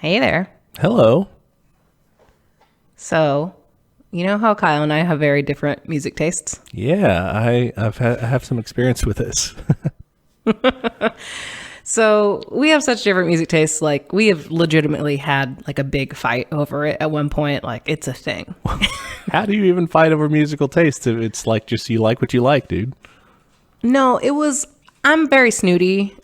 Hey there. Hello. So, you know how Kyle and I have very different music tastes? Yeah, I have some experience with this. So, we have such different music tastes. Like, we have legitimately had like a big fight over it at one point. Like, it's a thing. How do you even fight over musical taste if it's like just you like what you like, dude? No, I'm very snooty,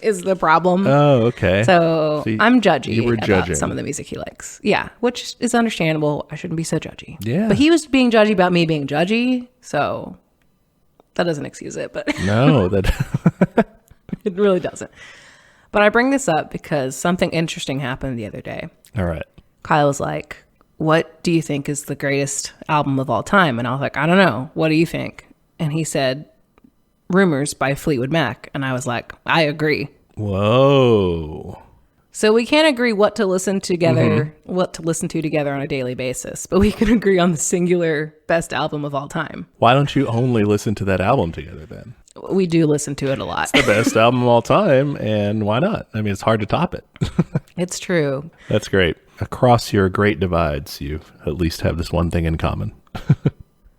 is the problem. Oh, okay. So, See, I'm judgy you were about judging. some of the music he likes. Yeah, which is understandable. I shouldn't be so judgy. Yeah. But he was being judgy about me being judgy. So, that doesn't excuse it. But No, that it really doesn't. But I bring this up because something interesting happened the other day. All right. Kyle was like, "What do you think is the greatest album of all time?" And I was like, "I don't know. What do you think?" And he said, "Rumors" by Fleetwood Mac. And I was like, "I agree." Whoa. So we can't agree what to listen to together on a daily basis, but we can agree on the singular best album of all time. Why don't you only listen to that album together then? We do listen to it a lot. The best album of all time, and why not? I mean, it's hard to top it. It's true. That's great. Across your great divides, you at least have this one thing in common.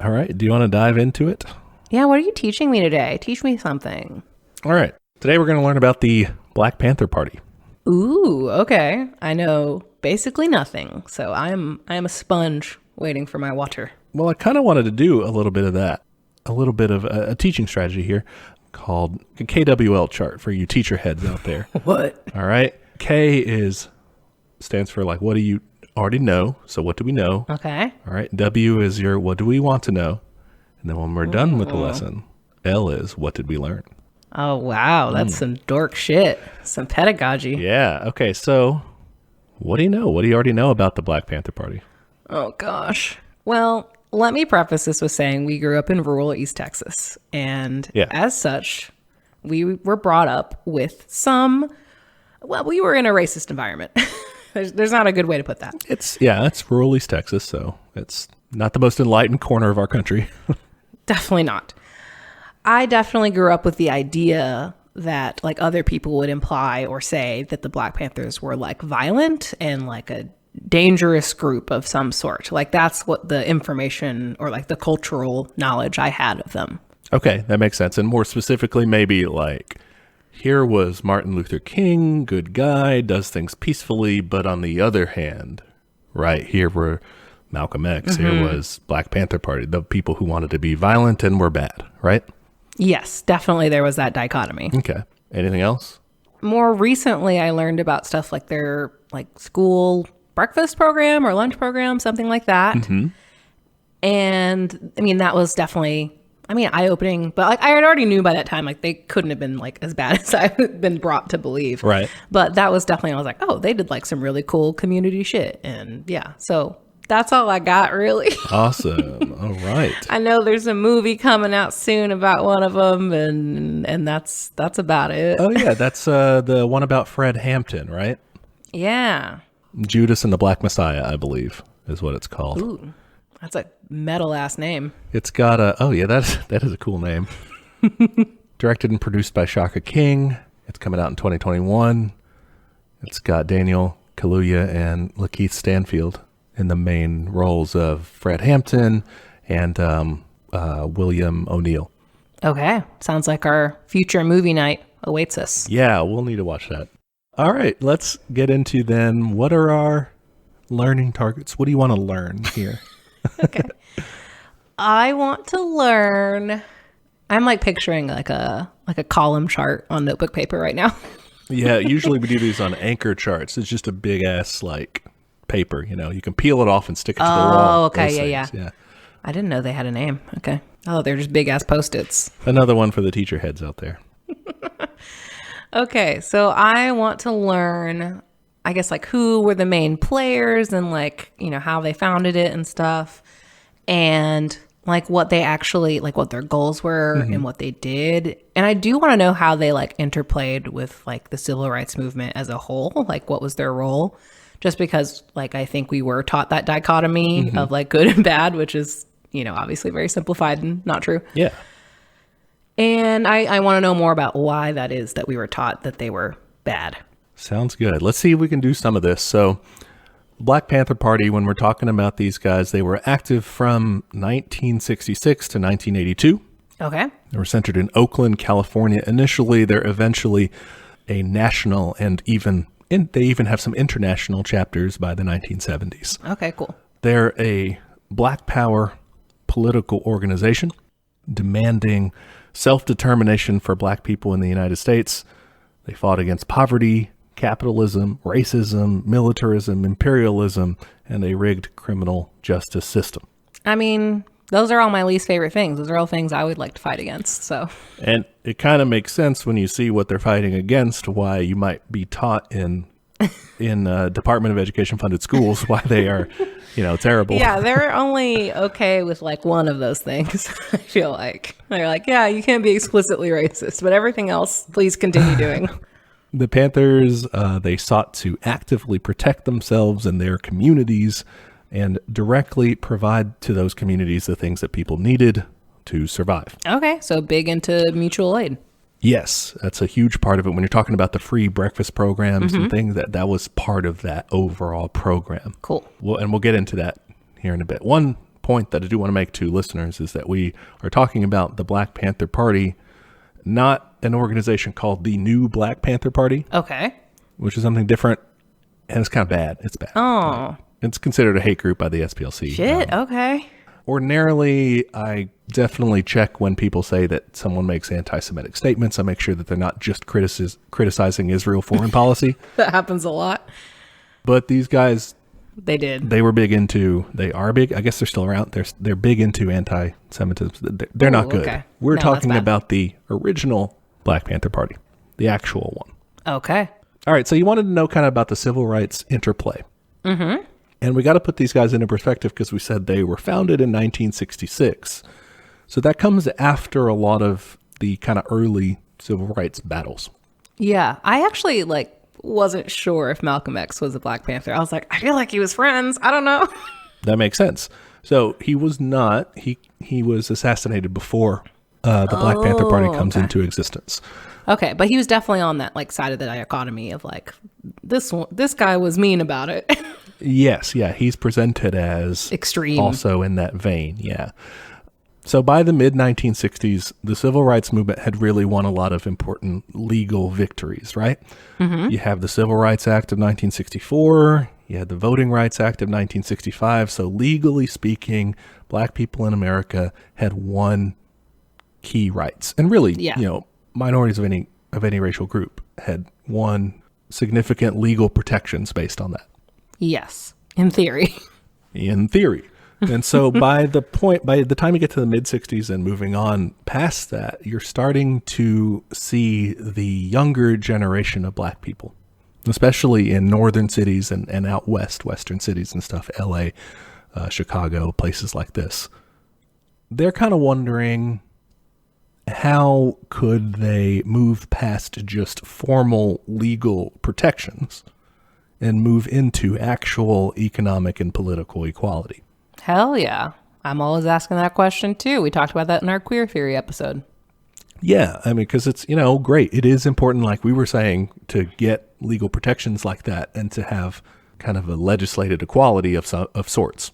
All right. Do you want to dive into it? Yeah, what are you teaching me today? Teach me something. All right. Today we're going to learn about the Black Panther Party. Ooh, okay. I know basically nothing, so I am a sponge waiting for my water. Well, I kind of wanted to do a little bit of that, a little bit of a teaching strategy here called a KWL chart for you teacher heads out there. What? All right. Stands for like, what do you already know? So what do we know? Okay. All right. W is your, what do we want to know? And then when we're done with the lesson, L is, what did we learn? Oh, wow. That's some dork shit. Some pedagogy. Yeah. Okay. So what do you know? What do you already know about the Black Panther Party? Oh, gosh. Well, let me preface this with saying we grew up in rural East Texas. And as such, we were brought up with we were in a racist environment. There's not a good way to put that. It's rural East Texas, so it's not the most enlightened corner of our country. Definitely not. I definitely grew up with the idea that like other people would imply or say that the Black Panthers were like violent and like a dangerous group of some sort. Like that's what the information or like the cultural knowledge I had of them. Okay, that makes sense. And more specifically, maybe like here was Martin Luther King, good guy, does things peacefully, but on the other hand, right, here were Malcolm X, here was Black Panther Party, the people who wanted to be violent and were bad, right? Yes, definitely there was that dichotomy. Okay. Anything else? More recently, I learned about stuff like their like school breakfast program or lunch program, something like that. Mm-hmm. And I mean, that was definitely, eye-opening. But like I had already knew by that time, like they couldn't have been like as bad as I've been brought to believe. Right. But that was definitely, I was like, oh, they did like some really cool community shit. And yeah, so that's all I got, really. Awesome. All right. I know there's a movie coming out soon about one of them, and that's about it. Oh, yeah. That's the one about Fred Hampton, right? Yeah. Judas and the Black Messiah, I believe, is what it's called. Ooh, that's a metal-ass name. It's got that is a cool name. Directed and produced by Shaka King. It's coming out in 2021. It's got Daniel Kaluuya and Lakeith Stanfield in the main roles of Fred Hampton and William O'Neill. Okay. Sounds like our future movie night awaits us. Yeah, we'll need to watch that. All right, let's get into then, what are our learning targets? What do you want to learn here? Okay. I want to learn. I'm like picturing like a column chart on notebook paper right now. Yeah, usually we do these on anchor charts. It's just a big ass like paper, you can peel it off and stick it to the wall. Oh, okay, yeah. I didn't know they had a name. Okay. Oh, they're just big ass Post-its. Another one for the teacher heads out there. Okay, so I want to learn, I guess, like who were the main players and like, how they founded it and stuff. And like what they actually, like what their goals were and what they did. And I do want to know how they like interplayed with like the civil rights movement as a whole. Like what was their role? Just because like I think we were taught that dichotomy of like good and bad, which is, obviously very simplified and not true. Yeah. And I want to know more about why that is that we were taught that they were bad. Sounds good. Let's see if we can do some of this. So, Black Panther Party, when we're talking about these guys, they were active from 1966 to 1982. Okay. They were centered in Oakland, California. Initially, they're eventually a national and they even have some international chapters by the 1970s. Okay, cool. They're a Black Power political organization demanding self-determination for Black people in the United States. They fought against poverty, capitalism, racism, militarism, imperialism, and a rigged criminal justice system. I mean, those are all my least favorite things. Those are all things I would like to fight against. So, And it kind of makes sense when you see what they're fighting against, why you might be taught in Department of Education funded schools why they are, terrible. yeah, they're only okay with like one of those things. I feel like they're like, yeah, you can't be explicitly racist, but everything else, please continue doing. The Panthers, they sought to actively protect themselves and their communities and directly provide to those communities the things that people needed to survive. Okay, so big into mutual aid. Yes, that's a huge part of it. When you're talking about the free breakfast programs and things, that was part of that overall program. Cool. And we'll get into that here in a bit. One point that I do want to make to listeners is that we are talking about the Black Panther Party, not an organization called the New Black Panther Party. Okay. Which is something different, and it's kind of bad. It's bad. Oh. It's considered a hate group by the SPLC. Shit, okay. Ordinarily, I definitely check when people say that someone makes anti-Semitic statements. I make sure that they're not just criticizing Israel foreign policy. That happens a lot. But these guys, they were big into, they are big, I guess they're still around, they're big into anti-Semitism. They're not good. Okay. We're No, talking that's bad. about the original Black Panther Party, the actual one. Okay. All right, so you wanted to know kind of about the civil rights interplay. Mm-hmm. And we got to put these guys into perspective because we said they were founded in 1966. So that comes after a lot of the kind of early civil rights battles. Yeah, I actually wasn't sure if Malcolm X was a Black Panther. I was like, I feel like he was friends. I don't know. That makes sense. So he was not. He was assassinated before the Black Panther Party comes into existence. Okay, but he was definitely on that side of the dichotomy of this guy was mean about it. Yes, yeah, he's presented as Extreme. Also in that vein, yeah. So by the mid-1960s, the civil rights movement had really won a lot of important legal victories, right? Mm-hmm. You have the Civil Rights Act of 1964, you had the Voting Rights Act of 1965. So legally speaking, Black people in America had won key rights. And really, minorities of any racial group had won significant legal protections based on that. Yes, in theory. In theory. And so by the time you get to the mid 60s and moving on past that, you're starting to see the younger generation of Black people, especially in northern cities and out western cities and stuff, LA, Chicago, places like this. They're kind of wondering, how could they move past just formal legal protections and move into actual economic and political equality? Hell yeah. I'm always asking that question too. We talked about that in our queer theory episode. Yeah, I mean, because it's, great. It is important, like we were saying, to get legal protections like that and to have kind of a legislated equality of sorts.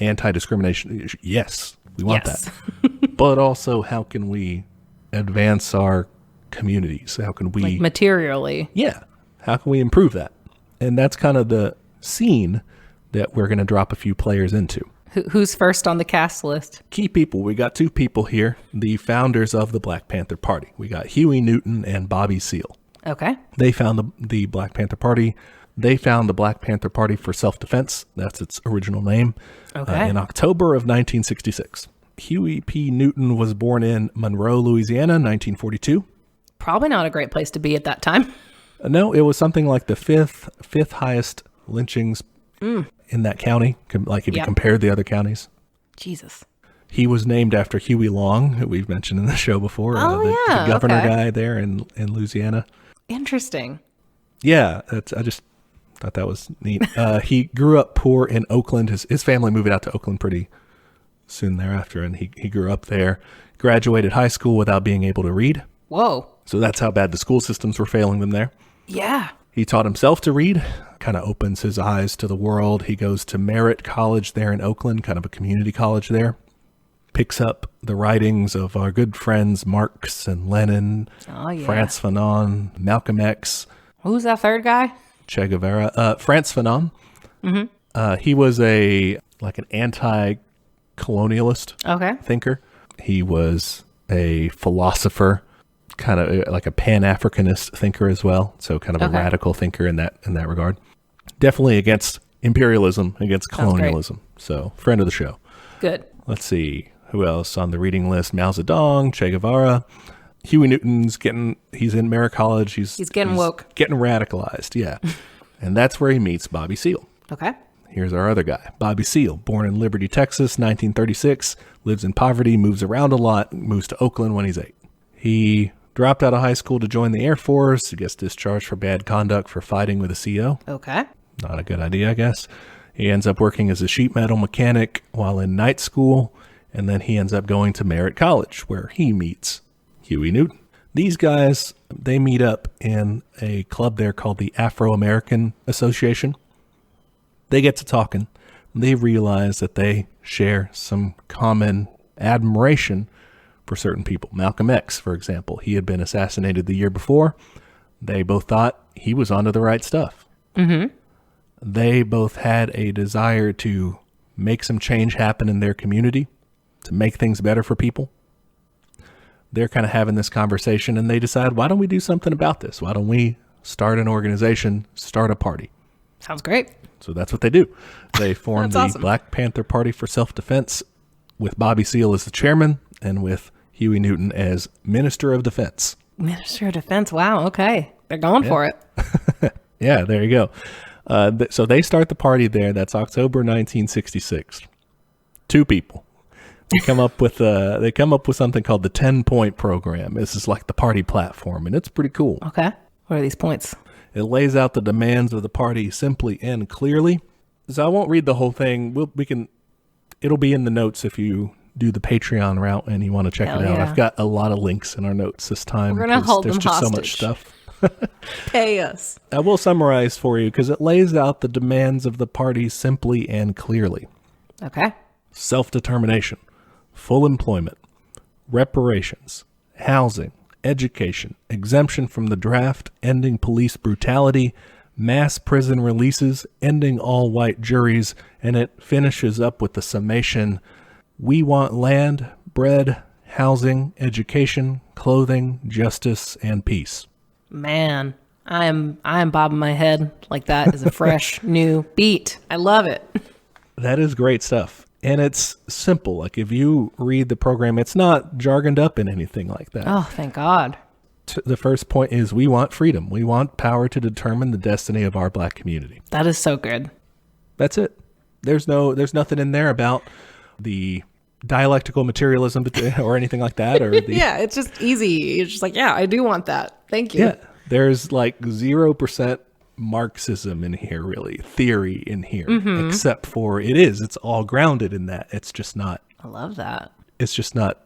Anti-discrimination, yes, we want that. But also, how can we advance our communities? How can we... materially. Yeah. How can we improve that? And that's kind of the scene that we're going to drop a few players into. Who's first on the cast list? Key people. We got two people here, the founders of the Black Panther Party. We got Huey Newton and Bobby Seale. Okay. They found the Black Panther Party. They found the Black Panther Party for Self-Defense. That's its original name. Okay. In October of 1966. Huey P. Newton was born in Monroe, Louisiana, 1942. Probably not a great place to be at that time. No, it was something like the fifth highest lynchings in that county, like if you compare the other counties. Jesus. He was named after Huey Long, who we've mentioned in the show before. The governor guy there in Louisiana. Interesting. Yeah, I just thought that was neat. He grew up poor in Oakland. His family moved out to Oakland pretty soon thereafter, and he grew up there. Graduated high school without being able to read. Whoa. So that's how bad the school systems were failing them there. Yeah. He taught himself to read, kind of opens his eyes to the world. He goes to Merritt College there in Oakland, kind of a community college there. Picks up the writings of our good friends Marx and Lenin, Frantz Fanon, Malcolm X. Who's that third guy? Che Guevara. Frantz Fanon. He was an anti-colonialist thinker. He was a philosopher, kind of like a Pan-Africanist thinker as well. So kind of a radical thinker in that regard. Definitely against imperialism, against colonialism. So friend of the show. Good. Let's see. Who else on the reading list? Mao Zedong, Che Guevara. Huey Newton's he's in Merritt College. He's getting woke. Getting radicalized, yeah. And that's where he meets Bobby Seale. Okay. Here's our other guy, Bobby Seale, born in Liberty, Texas, 1936, lives in poverty, moves around a lot, moves to Oakland when he's 8. He dropped out of high school to join the Air Force. He gets discharged for bad conduct for fighting with a CO. Okay. Not a good idea, I guess. He ends up working as a sheet metal mechanic while in night school. And then he ends up going to Merritt College, where he meets Huey Newton. These guys, they meet up in a club there called the Afro-American Association. They get to talking. They realize that they share some common admiration for certain people. Malcolm X, for example, he had been assassinated the year before. They both thought he was onto the right stuff. Mm-hmm. They both had a desire to make some change happen in their community, to make things better for people. They're kind of having this conversation and they decide, why don't we do something about this? Why don't we start an organization, start a party? Sounds great. So that's what they do. They form the awesome. Black Panther Party for Self-Defense with Bobby Seale as the chairman and with Huey Newton as Minister of Defense. Minister of Defense. Wow. Okay. They're going for it. Yeah, there you go. So they start the party there. That's October 1966. 2 people. They come up with something called the 10-point program. This is like the party platform, and it's pretty cool. Okay. What are these points? It lays out the demands of the party simply and clearly. So I won't read the whole thing. It'll be in the notes if you do the Patreon route and you want to check it out. Yeah. I've got a lot of links in our notes this time. We're gonna hold there's them just hostage. so much stuff. Pay us. I will summarize for you because it lays out the demands of the party simply and clearly. Okay. Self-determination, full employment, reparations, housing, education, exemption from the draft, ending police brutality, mass prison releases, ending all white juries, and it finishes up with the summation: we want land, bread, housing, education, clothing, justice, and peace. Man, I am bobbing my head like that is a fresh new beat. I love it. That is great stuff. And it's simple. Like if you read the program, it's not jargoned up in anything like that. Oh, thank God. The first point is we want freedom. We want power to determine the destiny of our Black community. That is so good. That's it. There's nothing in there about the dialectical materialism or anything like that. Or the, Yeah, it's just easy. It's just like, yeah, I do want that. Thank you. Yeah. There's like 0% Marxism in here, really, theory in here, except for it's all grounded in that. It's just not. I love that. It's just not,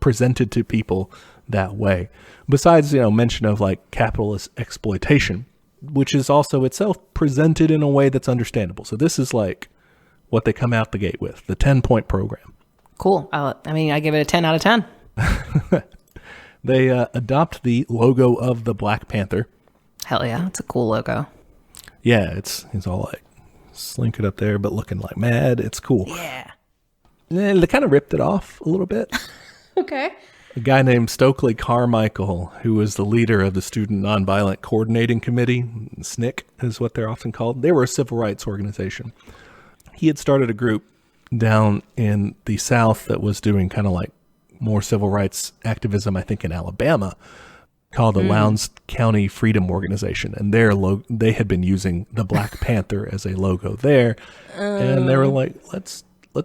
presented to people that way. Besides, mention of like capitalist exploitation, which is also itself presented in a way that's understandable. So this is like what they come out the gate with, the 10-point program. Cool. I give it a 10 out of 10. They adopt the logo of the Black Panther. Hell yeah. It's a cool logo. Yeah, he's all like slinking up there, but looking like mad. It's cool. Yeah. And they kind of ripped it off a little bit. Okay. A guy named Stokely Carmichael, who was the leader of the Student Nonviolent Coordinating Committee, SNCC is what they're often called. They were a civil rights organization. He had started a group down in the South that was doing kind of like more civil rights activism, I think in Alabama, called the Lowndes County Freedom Organization. And they had been using the Black Panther as a logo there. And they were like, let's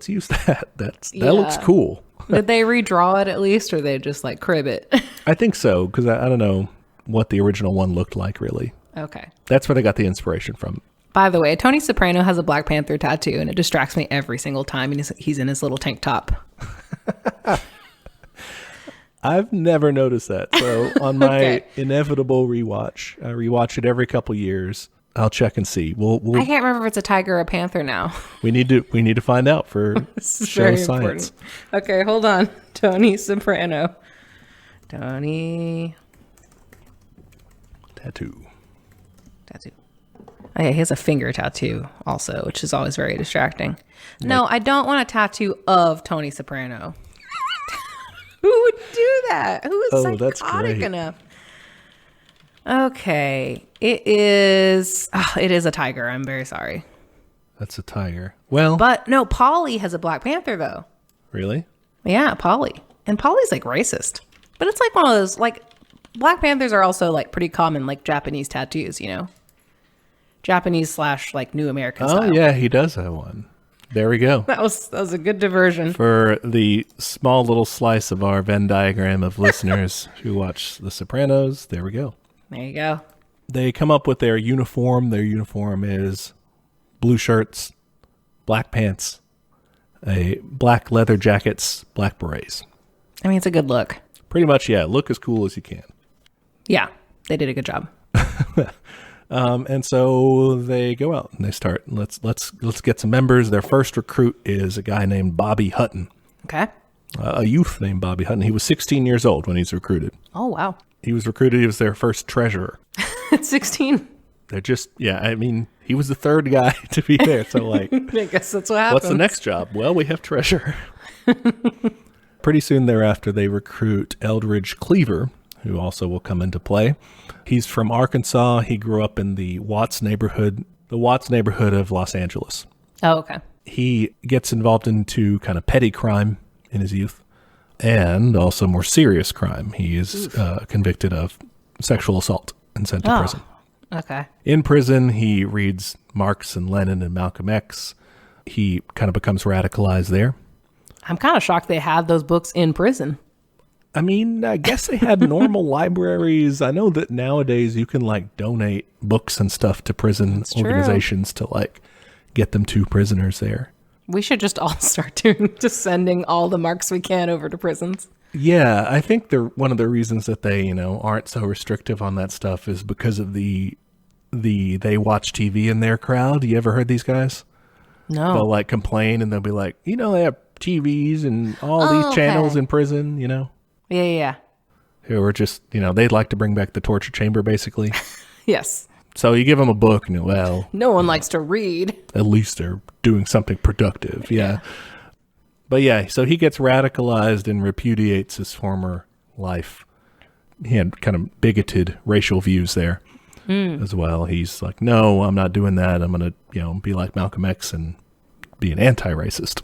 use that. That looks cool. Did they redraw it at least, or they just like crib it? I think so, because I don't know what the original one looked like, really. Okay. That's where they got the inspiration from. By the way, Tony Soprano has a Black Panther tattoo, and it distracts me every single time he's in his little tank top. I've never noticed that. So on my Okay. inevitable rewatch, I rewatch it every couple years. I'll check and see. We'll I can't remember if it's a tiger or a panther now. we need to find out for This is show very science. important. Okay, hold on. Tony Soprano. Tony Tattoo. tattoo. Okay, he has a finger tattoo also, which is always very distracting. No, I don't want a tattoo of Tony Soprano. Who would do that? Who is Oh, that's psychotic great. enough? Okay, it is a tiger. I'm very sorry. That's a tiger. Well, But no, Polly has a Black Panther though. really? Yeah, Polly. And Polly's like racist. But it's like one of those, like, Black Panthers are also like pretty common, like Japanese tattoos, you know? Japanese / like New American Oh style. yeah, he does have one. There we go. That was a good diversion. For the small little slice of our Venn diagram of listeners who watch The Sopranos, there we go. There you go. They come up with their uniform. Their uniform is blue shirts, black pants, a black leather jackets, black berets. I mean, it's a good look. Pretty much, yeah. Look as cool as you can. Yeah, they did a good job. And so they go out and they start. Let's get some members. Their first recruit is a guy named Bobby Hutton, Okay. a youth named Bobby Hutton. He was 16 years old when he's recruited. Oh, wow. He was recruited. He was their first treasurer. At 16. They're just, yeah. I mean, he was the third guy to be there. So like, I guess that's what happens. what's the next job? Well, we have treasurer. Pretty soon thereafter, they recruit Eldridge Cleaver, who also will come into play. He's from Arkansas. He grew up in the Watts neighborhood of Los Angeles. Oh, okay. He gets involved into kind of petty crime in his youth and also more serious crime. He is convicted of sexual assault and sent to prison. Okay. In prison, he reads Marx and Lenin and Malcolm X. He kind of becomes radicalized there. I'm kind of shocked they had those books in prison. I mean, I guess they had normal libraries. I know that nowadays you can like donate books and stuff to prison true. organizations to like get them to prisoners there. We should just all start just sending all the marks we can over to prisons. Yeah, I think one of the reasons that they, aren't so restrictive on that stuff is because of the they watch TV in their crowd. You ever heard these guys? No. They'll like complain and they'll be like, they have TVs and all these channels in prison, Yeah. who are just, they'd like to bring back the torture chamber basically. Yes. So you give them a book and well, No one likes to read. at least they're doing something productive. Yeah. But yeah, so he gets radicalized and repudiates his former life. He had kind of bigoted racial views there as well. He's like, no, I'm not doing that. I'm going to, be like Malcolm X and be an anti-racist.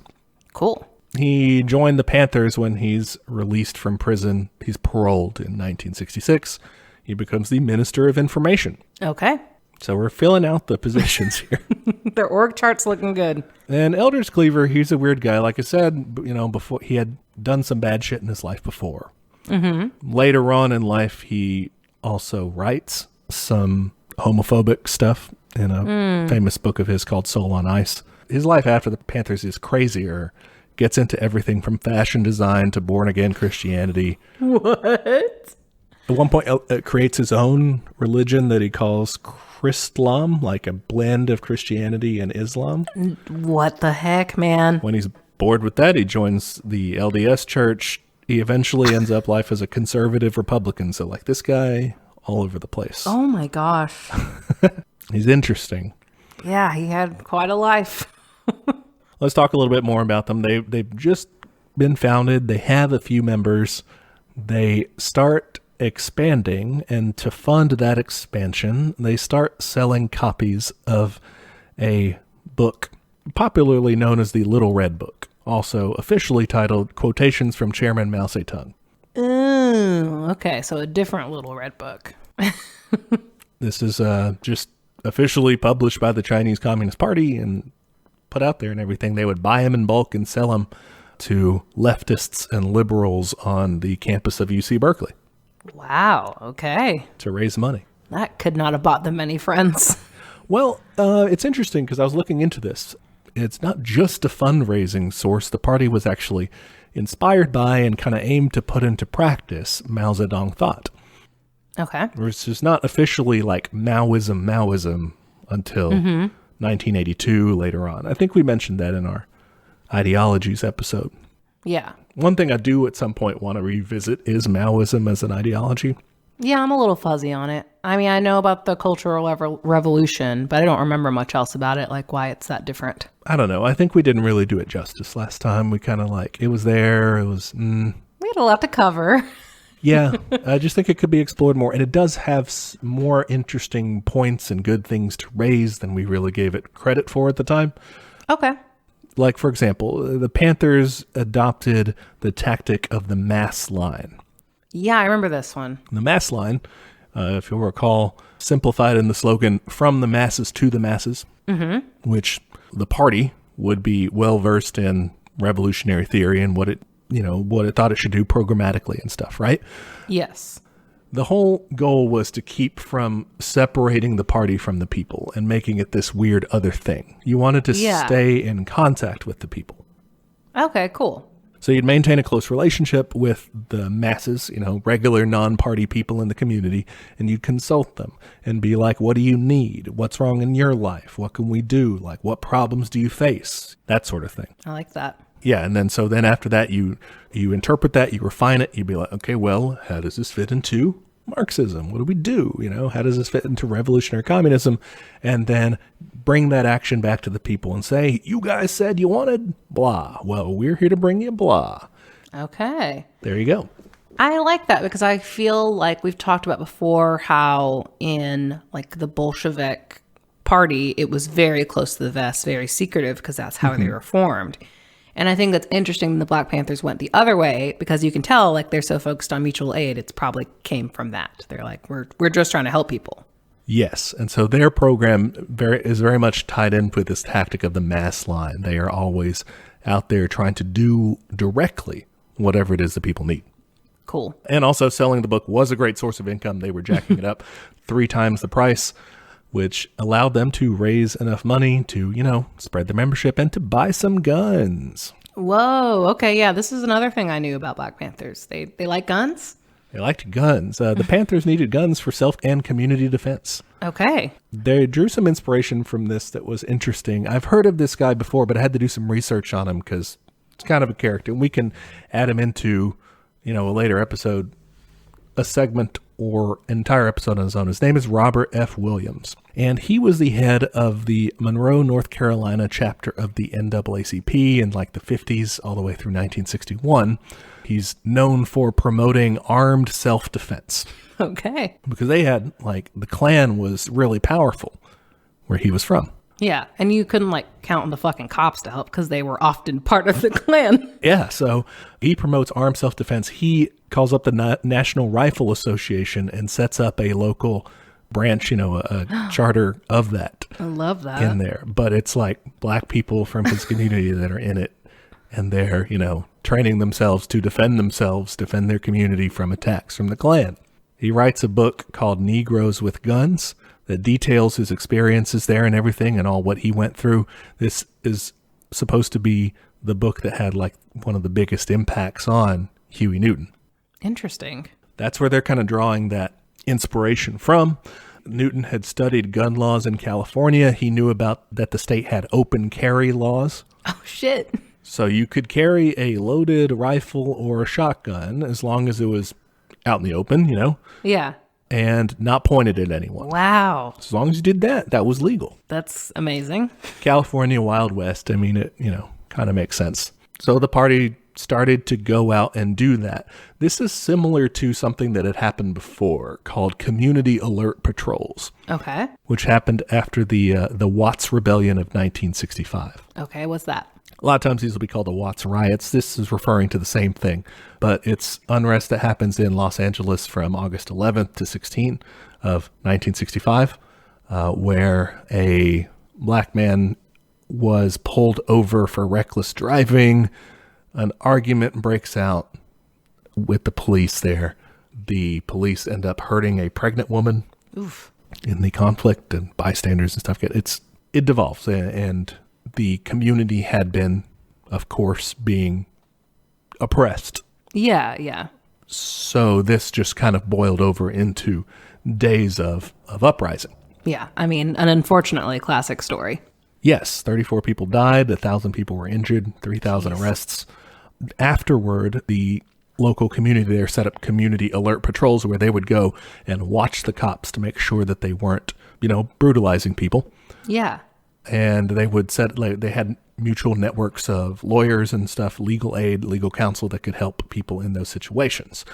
Cool. He joined the Panthers when he's released from prison. He's paroled in 1966. He becomes the Minister of Information. Okay. So we're filling out the positions here. Their org chart's looking good. And Eldridge Cleaver, he's a weird guy. Like I said, before he had done some bad shit in his life before. Mm-hmm. Later on in life, he also writes some homophobic stuff in a famous book of his called Soul on Ice. His life after the Panthers is crazier. Gets into everything from fashion design to born-again Christianity. What? At one point, creates his own religion that he calls Christlam, like a blend of Christianity and Islam. What the heck, man? When he's bored with that, he joins the LDS church. He eventually ends up life as a conservative Republican. So like this guy, all over the place. Oh my gosh. He's interesting. Yeah, he had quite a life. Let's talk a little bit more about them. They've just been founded. They have a few members. They start expanding, and to fund that expansion, they start selling copies of a book popularly known as the Little Red Book, also officially titled Quotations from Chairman Mao Zedong. Okay, so a different Little Red Book. This is just officially published by the Chinese Communist Party and put out there and everything. They would buy them in bulk and sell them to leftists and liberals on the campus of UC Berkeley Wow, okay. to raise money. That could not have bought them many friends. Well, it's interesting because I was looking into this. it's not just a fundraising source. The party was actually inspired by and kind of aimed to put into practice Mao Zedong thought. Okay. Which is not officially like Maoism until 1982 later on. I think we mentioned that in our ideologies episode. Yeah. One thing I do at some point want to revisit is Maoism as an ideology. Yeah, I'm a little fuzzy on it. I mean, I know about the Cultural Revolution, but I don't remember much else about it, like why it's that different. I don't know. I think we didn't really do it justice last time. We kind of like, it was there. It was, We had a lot to cover. Yeah, I just think it could be explored more. And it does have more interesting points and good things to raise than we really gave it credit for at the time. Okay. Like, for example, the Panthers adopted the tactic of the mass line. Yeah, I remember this one. The mass line, if you'll recall, simplified in the slogan, from the masses to the masses, which the party would be well-versed in revolutionary theory and what it thought it should do programmatically and stuff, right? Yes. The whole goal was to keep from separating the party from the people and making it this weird other thing. You wanted to stay in contact with the people. Okay, cool. So you'd maintain a close relationship with the masses, regular non-party people in the community, and you'd consult them and be like, what do you need? What's wrong in your life? What can we do? Like, what problems do you face? That sort of thing. I like that. Yeah, and then after that, you interpret that, you refine it, you'd be like, okay, well, how does this fit into Marxism? What do we do? How does this fit into revolutionary communism? And then bring that action back to the people and say, you guys said you wanted blah. Well, we're here to bring you blah. Okay. There you go. I like that because I feel like we've talked about before how in like the Bolshevik party, it was very close to the vest, very secretive because that's how they were formed. And I think that's interesting. The Black Panthers went the other way because you can tell like they're so focused on mutual aid. It's probably came from that. They're like, we're just trying to help people. Yes. And so their program is very much tied in with this tactic of the mass line. They are always out there trying to do directly whatever it is that people need. Cool. And also selling the book was a great source of income. They were jacking it up 3 times the price, which allowed them to raise enough money to, spread their membership and to buy some guns. Whoa. Okay. Yeah. This is another thing I knew about Black Panthers. They like guns? They liked guns. The Panthers needed guns for self and community defense. Okay. They drew some inspiration from this that was interesting. I've heard of this guy before, but I had to do some research on him because it's kind of a character. And we can add him into, a later episode, a segment or entire episode on his own. His name is Robert F. Williams, and he was the head of the Monroe, North Carolina chapter of the NAACP in like the 50s all the way through 1961. He's known for promoting armed self-defense. Okay. Because they had, the Klan was really powerful where he was from. Yeah, and you couldn't count on the fucking cops to help because they were often part of the Klan. Yeah, so he promotes armed self-defense. He calls up the National Rifle Association and sets up a local branch, a charter of that. I love that. In there. But it's black people from his community that are in it, and they're, training themselves to defend their community from attacks from the Klan. He writes a book called Negroes with Guns that details his experiences there and everything and all what he went through. This is supposed to be the book that had one of the biggest impacts on Huey Newton. Interesting. That's where they're kind of drawing that inspiration from. Newton had studied gun laws in California. He knew about that the state had open carry laws. Oh, shit. So you could carry a loaded rifle or a shotgun as long as it was out in the open, Yeah. and not pointed at anyone. Wow. As long as you did that, that was legal. That's amazing. California, Wild West. I mean, it, kind of makes sense. So the party started to go out and do that. This is similar to something that had happened before called community alert patrols. Okay. Which happened after the Watts Rebellion of 1965. Okay, what's that? A lot of times these will be called the Watts Riots. This is referring to the same thing, but it's unrest that happens in Los Angeles from August 11th to 16th of 1965, where a black man was pulled over for reckless driving. An argument breaks out with the police there. The police end up hurting a pregnant woman. Oof. In the conflict, and bystanders and stuff. It devolves, and the community had been, of course, being oppressed. Yeah. So this just kind of boiled over into days of uprising. Yeah. I mean, an unfortunately classic story. Yes, 34 people died, 1,000 people were injured, 3,000 arrests. Afterward, the local community there set up community alert patrols where they would go and watch the cops to make sure that they weren't, brutalizing people. Yeah. And they would they had mutual networks of lawyers and stuff, legal aid, legal counsel that could help people in those situations.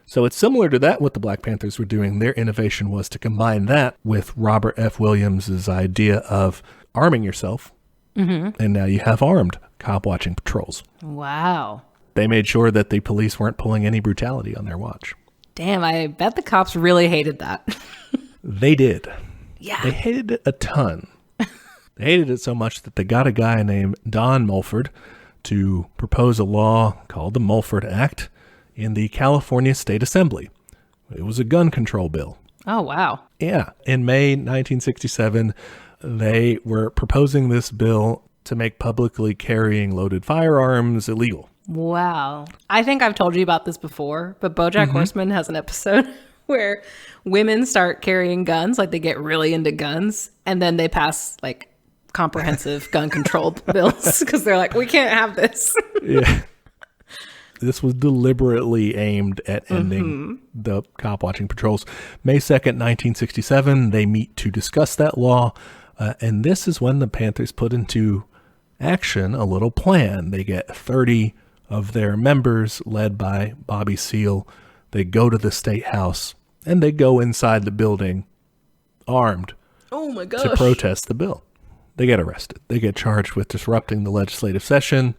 So it's similar to that, what the Black Panthers were doing. Their innovation was to combine that with Robert F. Williams's idea of arming yourself. Mm-hmm. And now you have armed cop watching patrols. Wow. They made sure that the police weren't pulling any brutality on their watch. Damn, I bet the cops really hated that. They did. Yeah. They hated it a ton. They hated it so much that they got a guy named Don Mulford to propose a law called the Mulford Act in the California State Assembly. It was a gun control bill. Oh, wow. Yeah. In May 1967, they were proposing this bill to make publicly carrying loaded firearms illegal. Wow. I think I've told you about this before, but BoJack Horseman has an episode where women start carrying guns, like they get really into guns, and then they pass like comprehensive gun control bills because they're like, we can't have this. Yeah. This was deliberately aimed at ending the cop watching patrols. May 2nd, 1967, they meet to discuss that law. And this is when the Panthers put into action a little plan. They get 30 of their members, led by Bobby Seale. They go to the State House, and they go inside the building armed. Oh my gosh. To protest the bill. They get arrested. They get charged with disrupting the legislative session.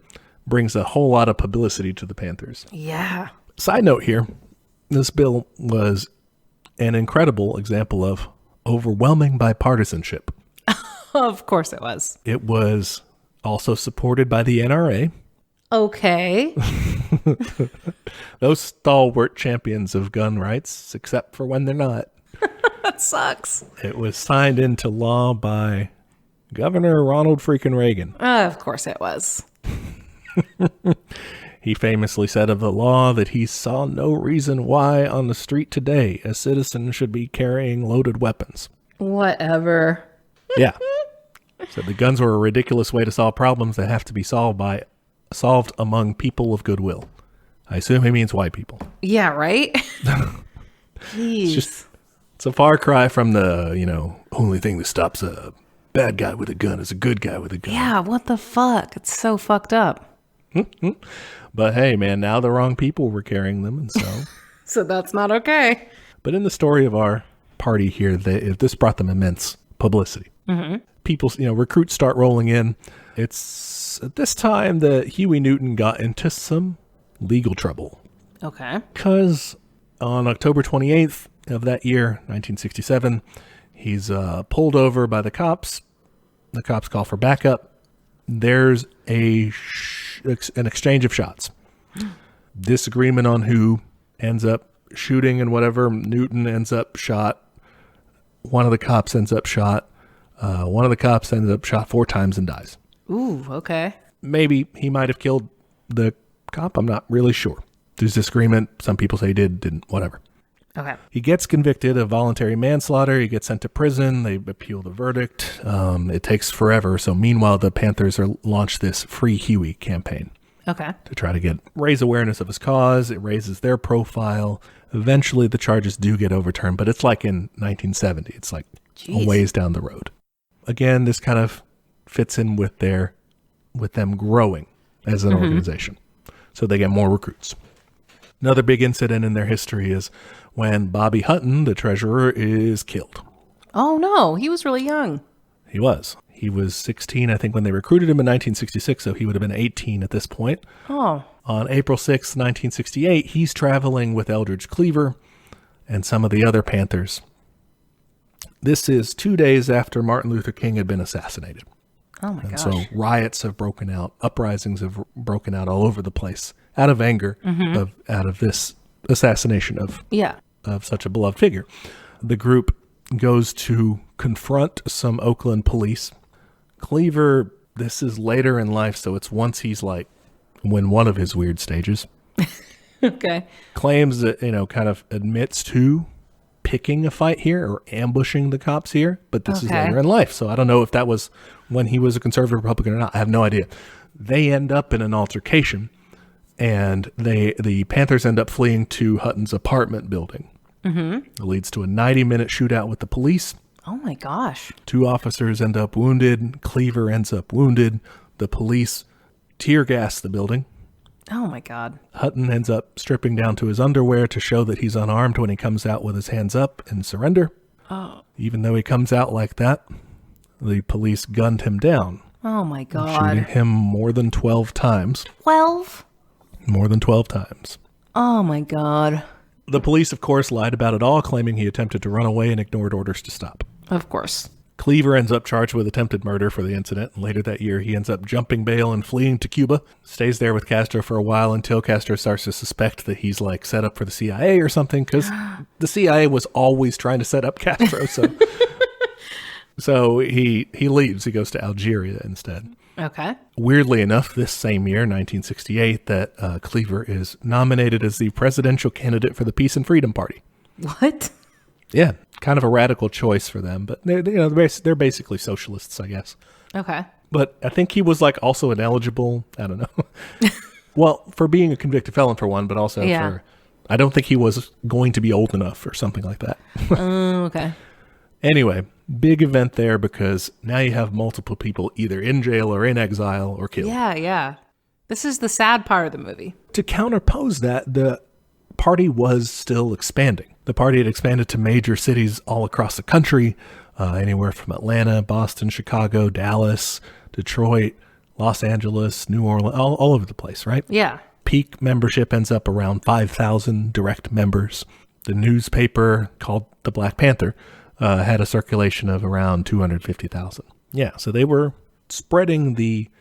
Brings a whole lot of publicity to the Panthers. Yeah. Side note here, this bill was an incredible example of overwhelming bipartisanship. Of course it was. It was also supported by the NRA. Okay. Those stalwart champions of gun rights, except for when they're not. That sucks. It was signed into law by Governor Ronald freaking Reagan. Of course it was. He famously said of the law that he saw no reason why on the street today a citizen should be carrying loaded weapons. Whatever. Yeah. So the guns were a ridiculous way to solve problems that have to be solved among people of goodwill. I assume he means white people. Yeah, right? Jeez. It's a far cry from the, only thing that stops a bad guy with a gun is a good guy with a gun. Yeah, what the fuck? It's so fucked up. But hey, man, now the wrong people were carrying them, and so... So that's not okay. But in the story of our party here, this brought them immense publicity. Mm-hmm. People, recruits start rolling in. It's at this time that Huey Newton got into some legal trouble. Okay. Because on October 28th of that year, 1967, he's pulled over by the cops. The cops call for backup. There's an exchange of shots. Disagreement on who ends up shooting and whatever. Newton ends up shot. One of the cops ends up shot. One of the cops ends up shot 4 times and dies. Ooh, okay. Maybe he might have killed the cop. I'm not really sure. There's disagreement. Some people say he didn't, whatever. Okay. He gets convicted of voluntary manslaughter. He gets sent to prison. They appeal the verdict. It takes forever. So meanwhile, the Panthers launch this Free Huey campaign. Okay. To try to raise awareness of his cause. It raises their profile. Eventually, the charges do get overturned, but it's like in 1970. It's like a ways down the road. Again, this kind of fits in with them growing as an organization. So they get more recruits. Another big incident in their history is when Bobby Hutton, the treasurer, is killed. Oh, no. He was really young. He was. He was 16, I think, when they recruited him in 1966, so he would have been 18 at this point. Oh. On April 6th, 1968, he's traveling with Eldridge Cleaver and some of the other Panthers. This is 2 days after Martin Luther King had been assassinated. Oh, my gosh. So riots have broken out. Uprisings have broken out all over the place out of anger, out of this assassination of such a beloved figure. The group goes to confront some Oakland police. Cleaver This is later in life, so it's once he's like, when one of his weird stages. Okay. Claims that, kind of admits to picking a fight here or ambushing the cops here, but this is later in life. So I don't know if that was when he was a conservative Republican or not. I have no idea. They end up in an altercation, and the Panthers end up fleeing to Hutton's apartment building. Mm-hmm. It leads to a 90-minute shootout with the police. Oh my gosh. 2 officers end up wounded. Cleaver ends up wounded. The police tear gas the building. Oh my God. Hutton ends up stripping down to his underwear to show that he's unarmed when he comes out with his hands up in surrender. Oh. Even though he comes out like that, the police gunned him down. Oh my God. Shooting him more than 12 times. 12? More than 12 times. Oh my God. The police, of course, lied about it all, claiming he attempted to run away and ignored orders to stop. Of course. Cleaver ends up charged with attempted murder for the incident, and later that year he ends up jumping bail and fleeing to Cuba. Stays there with Castro for a while until Castro starts to suspect that he's like set up for the CIA or something, because the CIA was always trying to set up Castro. So he leaves. He goes to Algeria instead. Okay. Weirdly enough, this same year, 1968, that Cleaver is nominated as the presidential candidate for the Peace and Freedom Party. What? Yeah, kind of a radical choice for them, but they're basically socialists, I guess. Okay. But I think he was like also ineligible. I don't know. Well, for being a convicted felon for one, but also for, I don't think he was going to be old enough or something like that. Okay. Anyway, big event there because now you have multiple people either in jail or in exile or killed. Yeah. This is the sad part of the movie. To counterpose that, the party was still expanding. The party had expanded to major cities all across the country, anywhere from Atlanta, Boston, Chicago, Dallas, Detroit, Los Angeles, New Orleans, all over the place, right? Yeah. Peak membership ends up around 5,000 direct members. The newspaper called the Black Panther had a circulation of around 250,000. Yeah, so they were spreading the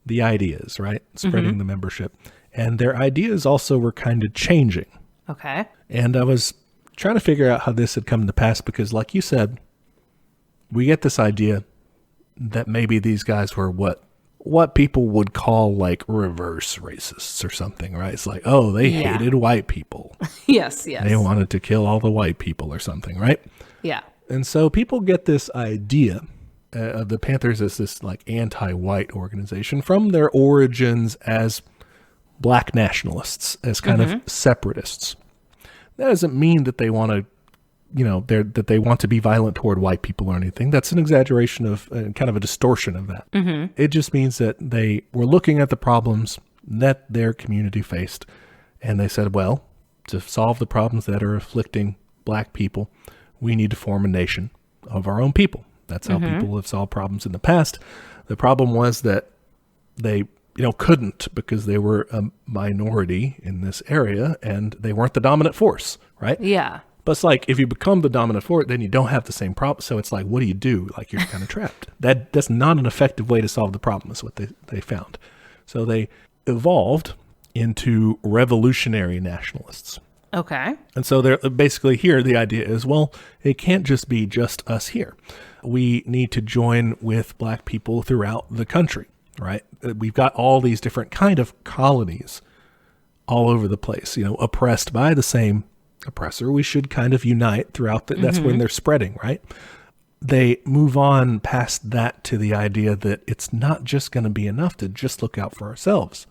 ideas, right? Spreading the membership. And their ideas also were kind of changing. Okay. And I was trying to figure out how this had come to pass because, like you said, we get this idea that maybe these guys were what people would call like reverse racists or something, right? It's like, oh, they hated white people. Yes. They wanted to kill all the white people or something, right? Yeah. And so people get this idea of the Panthers as this like anti-white organization from their origins as black nationalists, as kind of separatists. That doesn't mean that they want to, that they want to be violent toward white people or anything. That's an exaggeration of kind of a distortion of that. Mm-hmm. It just means that they were looking at the problems that their community faced, and they said, well, to solve the problems that are afflicting black people, we need to form a nation of our own people. That's how people have solved problems in the past. The problem was that they couldn't because they were a minority in this area and they weren't the dominant force, right? Yeah. But it's like, if you become the dominant force, then you don't have the same problem. So it's like, what do you do? Like, you're kind of trapped. That's not an effective way to solve the problem, is what they found. So they evolved into revolutionary nationalists. Okay. And so they're basically here, the idea is, well, it can't just be just us here. We need to join with black people throughout the country. Right? We've got all these different kind of colonies all over the place, oppressed by the same oppressor. We should kind of unite throughout. That's when they're spreading, right? They move on past that to the idea that it's not just going to be enough to just look out for ourselves.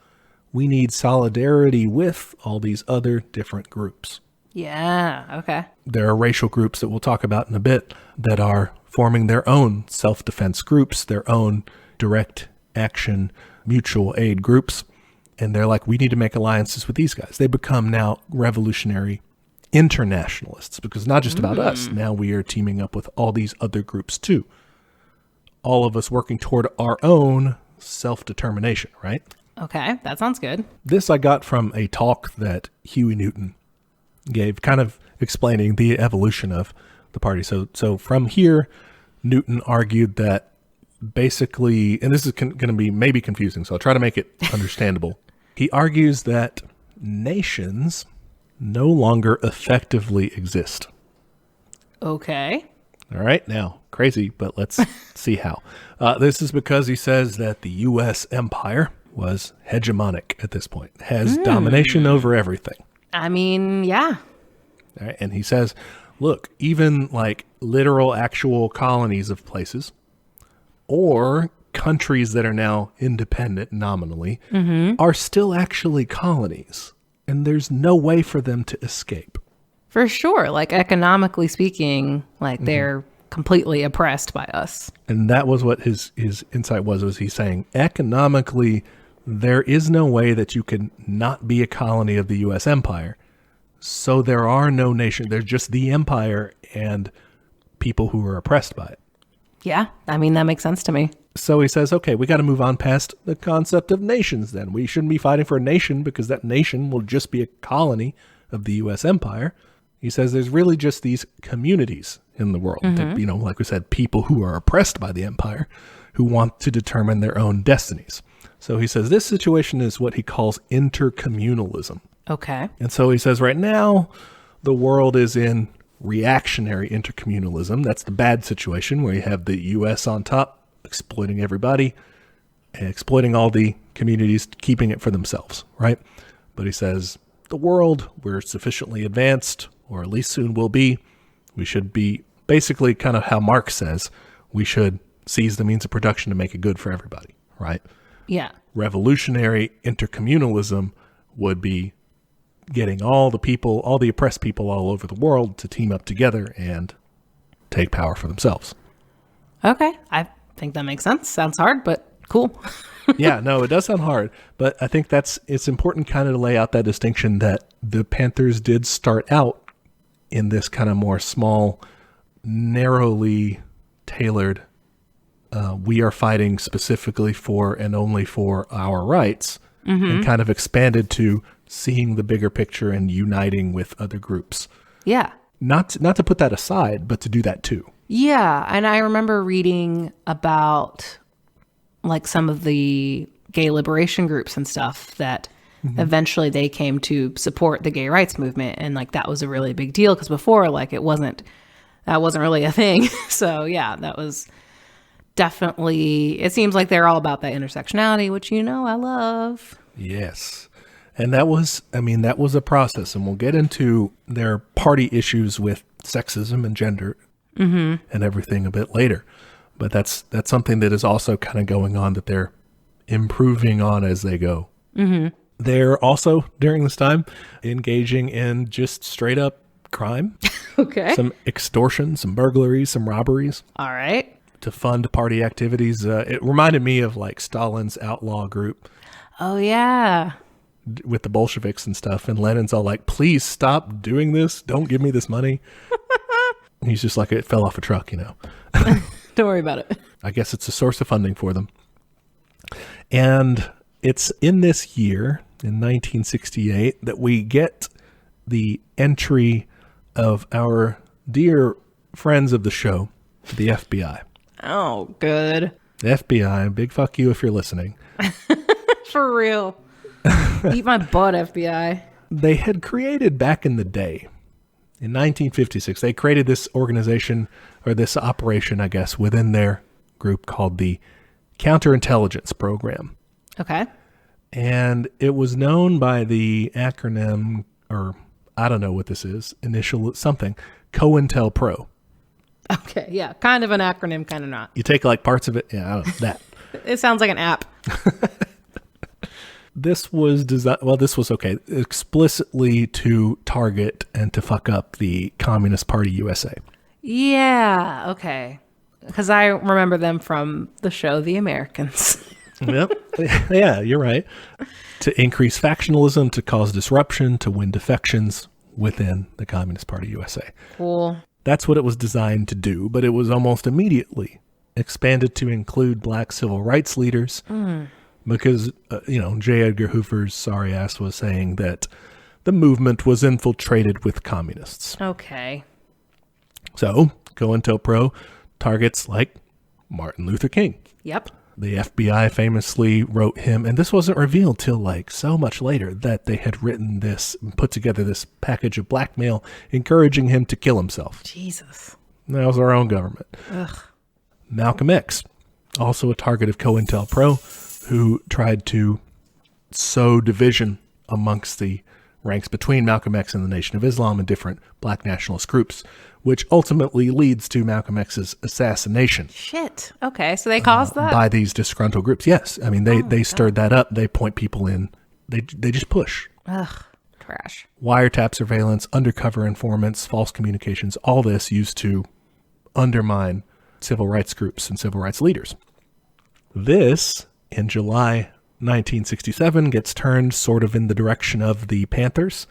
We need solidarity with all these other different groups. Yeah. Okay. There are racial groups that we'll talk about in a bit that are forming their own self-defense groups, their own direct action mutual aid groups, and they're like, we need to make alliances with these guys. They become now revolutionary internationalists because not just about us. Now we are teaming up with all these other groups too. All of us working toward our own self-determination, right? Okay, that sounds good. This I got from a talk that Huey Newton gave, kind of explaining the evolution of the party. So from here, Newton argued that basically, and this is going to be maybe confusing, so I'll try to make it understandable. He argues that nations no longer effectively exist. Okay. All right, now, crazy, but let's see how. This is because he says that the U.S. empire was hegemonic at this point, has domination over everything. I mean, yeah. All right, and he says, look, even like literal actual colonies of places or countries that are now independent nominally are still actually colonies, and there's no way for them to escape. For sure. Like, economically speaking, like, they're completely oppressed by us. And that was what his insight was he's saying, economically, there is no way that you can not be a colony of the U.S. empire. So there are no nations. There's just the empire and people who are oppressed by it. Yeah. I mean, that makes sense to me. So he says, okay, we got to move on past the concept of nations then. We shouldn't be fighting for a nation because that nation will just be a colony of the U.S. empire. He says there's really just these communities in the world, that, you know, like we said, people who are oppressed by the empire who want to determine their own destinies. So he says this situation is what he calls intercommunalism. Okay. And so he says right now the world is in reactionary intercommunalism. That's the bad situation where you have the U.S. on top exploiting everybody and exploiting all the communities, keeping it for themselves, right? But he says the world, we're sufficiently advanced, or at least soon will be. We should be basically kind of how Marx says, we should seize the means of production to make it good for everybody, right? Yeah. Revolutionary intercommunalism would be getting all the people, all the oppressed people all over the world to team up together and take power for themselves. Okay. I think that makes sense. Sounds hard, but cool. Yeah, no, it does sound hard, but I think it's important kind of to lay out that distinction that the Panthers did start out in this kind of more small, narrowly tailored, we are fighting specifically for and only for our rights, and kind of expanded to seeing the bigger picture and uniting with other groups. Yeah. Not to put that aside, but to do that too. Yeah. And I remember reading about like some of the gay liberation groups and stuff that eventually they came to support the gay rights movement. And like, that was a really big deal because before, like, that wasn't really a thing. So yeah, that was definitely, it seems like they're all about that intersectionality, which, you know, I love. Yes. And that was a process, and we'll get into their party issues with sexism and gender and everything a bit later. But that's something that is also kind of going on that they're improving on as they go. They're also, during this time, engaging in just straight up crime. Okay. Some extortion, some burglaries, some robberies. All right. To fund party activities. It reminded me of like Stalin's outlaw group. Oh, yeah. With the Bolsheviks and stuff. And Lenin's all like, please stop doing this. Don't give me this money. He's just like, it fell off a truck, you know. Don't worry about it. I guess it's a source of funding for them. And it's in this year, in 1968, that we get the entry of our dear friends of the show, the FBI. Oh, good. The FBI, big fuck you if you're listening. For real. Eat my butt, FBI. They had created back in the day, in 1956, they created this organization, or this operation, I guess, within their group called the Counterintelligence Program. Okay. And it was known by the acronym, or I don't know what this is, initial something, COINTELPRO. Okay, yeah. Kind of an acronym, kind of not. You take like parts of it, yeah, I don't know, that. It sounds like an app. This was designed, well, this was okay, explicitly to target and to fuck up the Communist Party USA. Yeah, okay. Because I remember them from the show The Americans. Yep. Yeah, you're right. To increase factionalism, to cause disruption, to win defections within the Communist Party USA. Cool. That's what it was designed to do, but it was almost immediately expanded to include black civil rights leaders. Because, J. Edgar Hoover's sorry ass was saying that the movement was infiltrated with communists. Okay. So, COINTELPRO targets like Martin Luther King. Yep. The FBI famously wrote him, and this wasn't revealed till like so much later, that they had written this, put together this package of blackmail, encouraging him to kill himself. Jesus. That was our own government. Ugh. Malcolm X, also a target of COINTELPRO, who tried to sow division amongst the ranks between Malcolm X and the Nation of Islam and different black nationalist groups, which ultimately leads to Malcolm X's assassination. Shit. Okay, so they caused that? By these disgruntled groups. Yes. I mean, they stirred that up. They point people in. They just push. Ugh, trash. Wiretap surveillance, undercover informants, false communications, all this used to undermine civil rights groups and civil rights leaders. This, in July 1967, gets turned sort of in the direction of the Panthers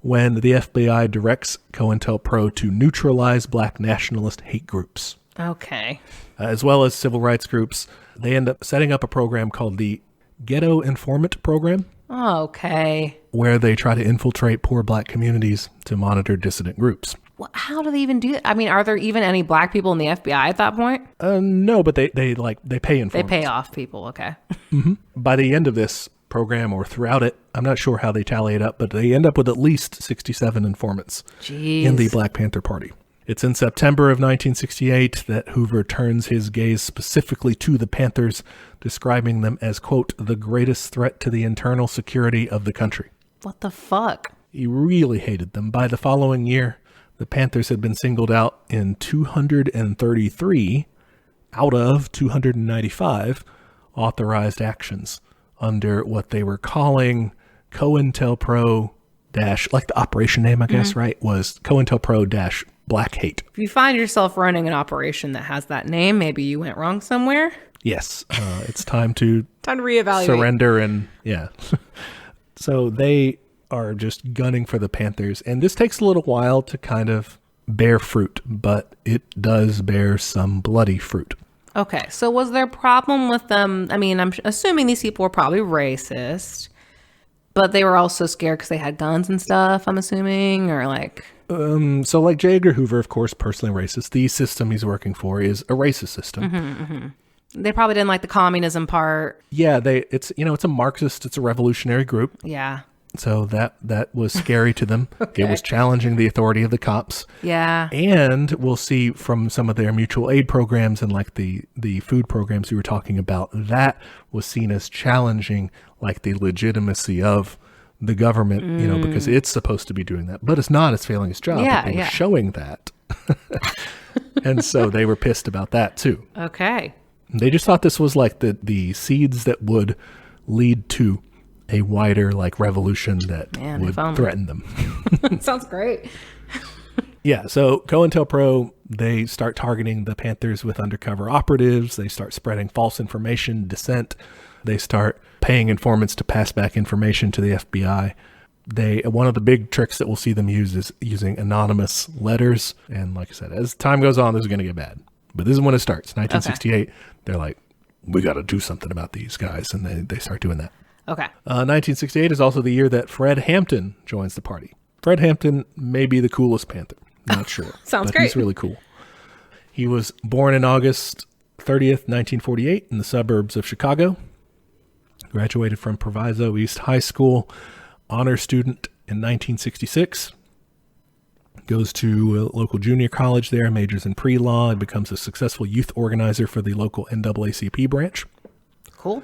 when the FBI directs COINTELPRO to neutralize black nationalist hate groups. Okay. As well as civil rights groups. They end up setting up a program called the Ghetto Informant Program. Okay. Where they try to infiltrate poor black communities to monitor dissident groups. Well, how do they even do that? I mean, are there even any black people in the FBI at that point? No, but they pay informants. They pay off people, okay. Mm-hmm. By the end of this program or throughout it, I'm not sure how they tally it up, but they end up with at least 67 informants in the Black Panther Party. It's in September of 1968 that Hoover turns his gaze specifically to the Panthers, describing them as, quote, the greatest threat to the internal security of the country. What the fuck? He really hated them. By the following year, the Panthers had been singled out in 233 out of 295 authorized actions under what they were calling COINTELPRO dash, like the operation name, I guess, right, was COINTELPRO dash Black Hate. If you find yourself running an operation that has that name, maybe you went wrong somewhere. Yes, it's time to reevaluate. Surrender and yeah. So they are just gunning for the Panthers, and this takes a little while to kind of bear fruit, but it does bear some bloody fruit. Okay, so was there a problem with them? I mean, I'm assuming these people were probably racist, but they were also scared because they had guns and stuff, I'm assuming, or like... So like J. Edgar Hoover, of course, personally racist. The system he's working for is a racist system. Mm-hmm, mm-hmm. They probably didn't like the communism part. Yeah, it's a Marxist, it's a revolutionary group. Yeah. So that was scary to them. Okay. It was challenging the authority of the cops. Yeah. And we'll see from some of their mutual aid programs and like the food programs we were talking about, that was seen as challenging like the legitimacy of the government, because it's supposed to be doing that. But it's not. It's failing its job. Yeah, but they were showing that. And so they were pissed about that too. Okay. They just thought this was like the seeds that would lead to a wider like revolution that would threaten them. Sounds great. Yeah, so COINTELPRO, they start targeting the Panthers with undercover operatives. They start spreading false information, dissent. They start paying informants to pass back information to the FBI. One of the big tricks that we'll see them use is using anonymous letters. And like I said, as time goes on, this is going to get bad. But this is when it starts. 1968, They're like, we got to do something about these guys. And they start doing that. Okay. 1968 is also the year that Fred Hampton joins the party. Fred Hampton may be the coolest Panther. Not sure. Sounds but great. He's really cool. He was born in August 30th, 1948 in the suburbs of Chicago. Graduated from Proviso East High School. Honor student in 1966. Goes to a local junior college there. Majors in pre-law. And becomes a successful youth organizer for the local NAACP branch. Cool.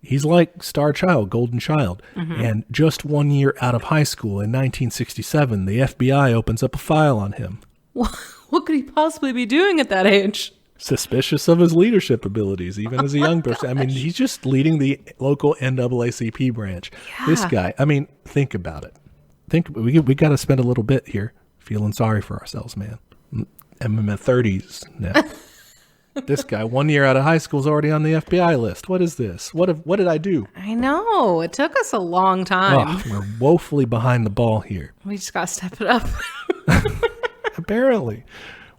He's like Star Child, Golden Child. Mm-hmm. And just 1 year out of high school in 1967, the FBI opens up a file on him. What could he possibly be doing at that age? Suspicious of his leadership abilities, even as a young person. I mean, he's just leading the local NAACP branch. Yeah. This guy, I mean, think about it. We got to spend a little bit here feeling sorry for ourselves, man. I'm in my 30s now. This guy, 1 year out of high school, is already on the FBI list. What is this? What did I do? I know. It took us a long time. Oh, we're woefully behind the ball here. We just got to step it up. Apparently.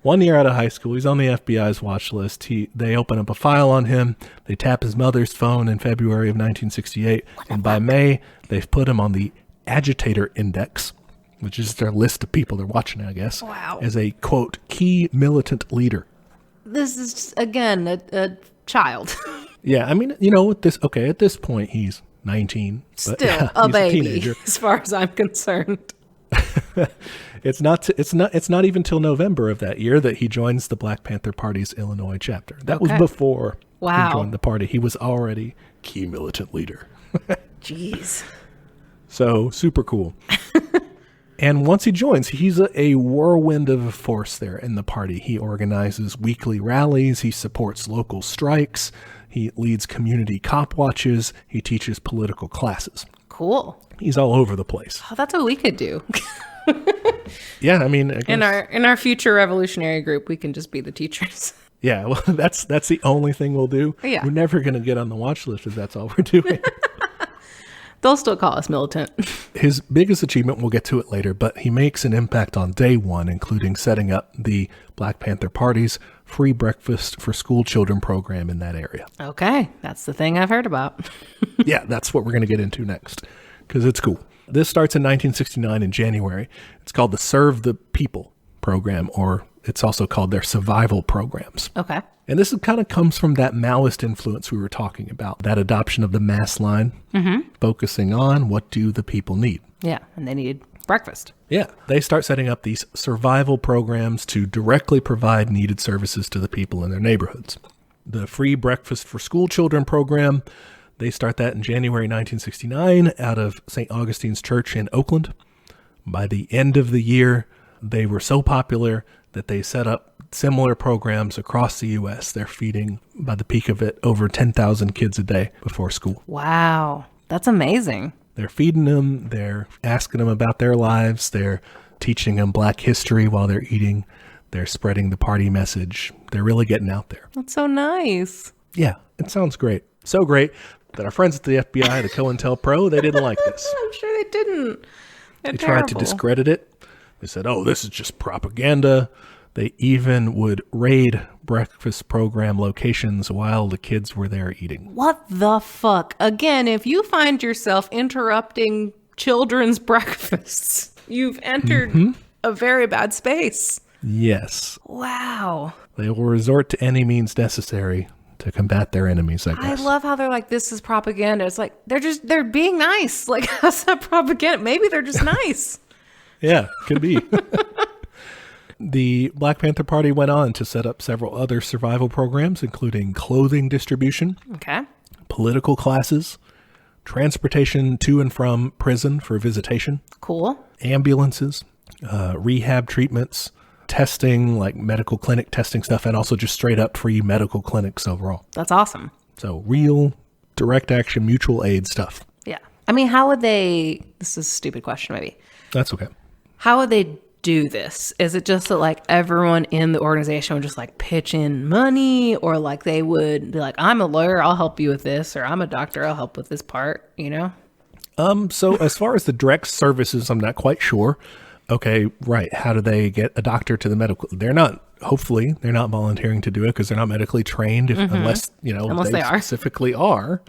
1 year out of high school, he's on the FBI's watch list. They open up a file on him. They tap his mother's phone in February of 1968. And by May, they've put him on the agitator index, which is their list of people they're watching, I guess. Wow. As a, quote, key militant leader. This is, again, a child. Yeah, I mean, at this point, he's 19. Still a baby, as far as I'm concerned. It's not even till November of that year that he joins the Black Panther Party's Illinois chapter. That was before he joined the party. He was already key militant leader. Jeez. So super cool. And once he joins, he's a whirlwind of a force there in the party. He organizes weekly rallies. He supports local strikes. He leads community cop watches. He teaches political classes. Cool. He's all over the place. Oh, that's what we could do. Yeah, I mean, in our future revolutionary group, we can just be the teachers. Yeah, well, that's the only thing we'll do. Yeah. We're never going to get on the watch list if that's all we're doing. They'll still call us militant. His biggest achievement, we'll get to it later, but he makes an impact on day one, including setting up the Black Panther Party's free breakfast for school children program in that area. Okay, that's the thing I've heard about. Yeah, that's what we're going to get into next, because it's cool. This starts in 1969 in January. It's called the Serve the People program, or it's also called their survival programs. Okay. And this kind of comes from that Maoist influence we were talking about, that adoption of the mass line, focusing on what do the people need. Yeah, and they need breakfast. Yeah, they start setting up these survival programs to directly provide needed services to the people in their neighborhoods. The Free Breakfast for School Children program, they start that in January 1969 out of St. Augustine's Church in Oakland. By the end of the year, they were so popular that they set up similar programs across the U.S. They're feeding, by the peak of it, over 10,000 kids a day before school. Wow, that's amazing. They're feeding them. They're asking them about their lives. They're teaching them Black history while they're eating. They're spreading the party message. They're really getting out there. That's so nice. Yeah, it sounds great. So great that our friends at the FBI, the COINTELPRO, they didn't like this. I'm sure they didn't. They're They terrible. tried to discredit it. They said, oh, this is just propaganda. They even would raid breakfast program locations while the kids were there eating. What the fuck? Again, if you find yourself interrupting children's breakfasts, you've entered a very bad space. Yes. Wow. They will resort to any means necessary to combat their enemies, I I guess. love how they're like, this is propaganda. It's like, they're being nice. Like, how's that propaganda? Maybe they're just nice. Yeah, could be. The Black Panther Party went on to set up several other survival programs, including clothing distribution, Okay. political classes, transportation to and from prison for visitation, Cool. ambulances, rehab treatments, testing, like medical clinic testing stuff, and also just straight up free medical clinics overall. That's awesome. So real direct action mutual aid stuff. Yeah. I mean, how would they, this is a stupid question maybe. That's okay. How would they do this? Is it just that like everyone in the organization would just like pitch in money, or like they would be like, I'm a lawyer, I'll help you with this, or I'm a doctor, I'll help with this part, you know? So as far as the direct services, I'm not quite sure. Okay, right. How do they get a doctor to the medical? Hopefully they're not volunteering to do it because they're not medically trained unless they are. specifically are.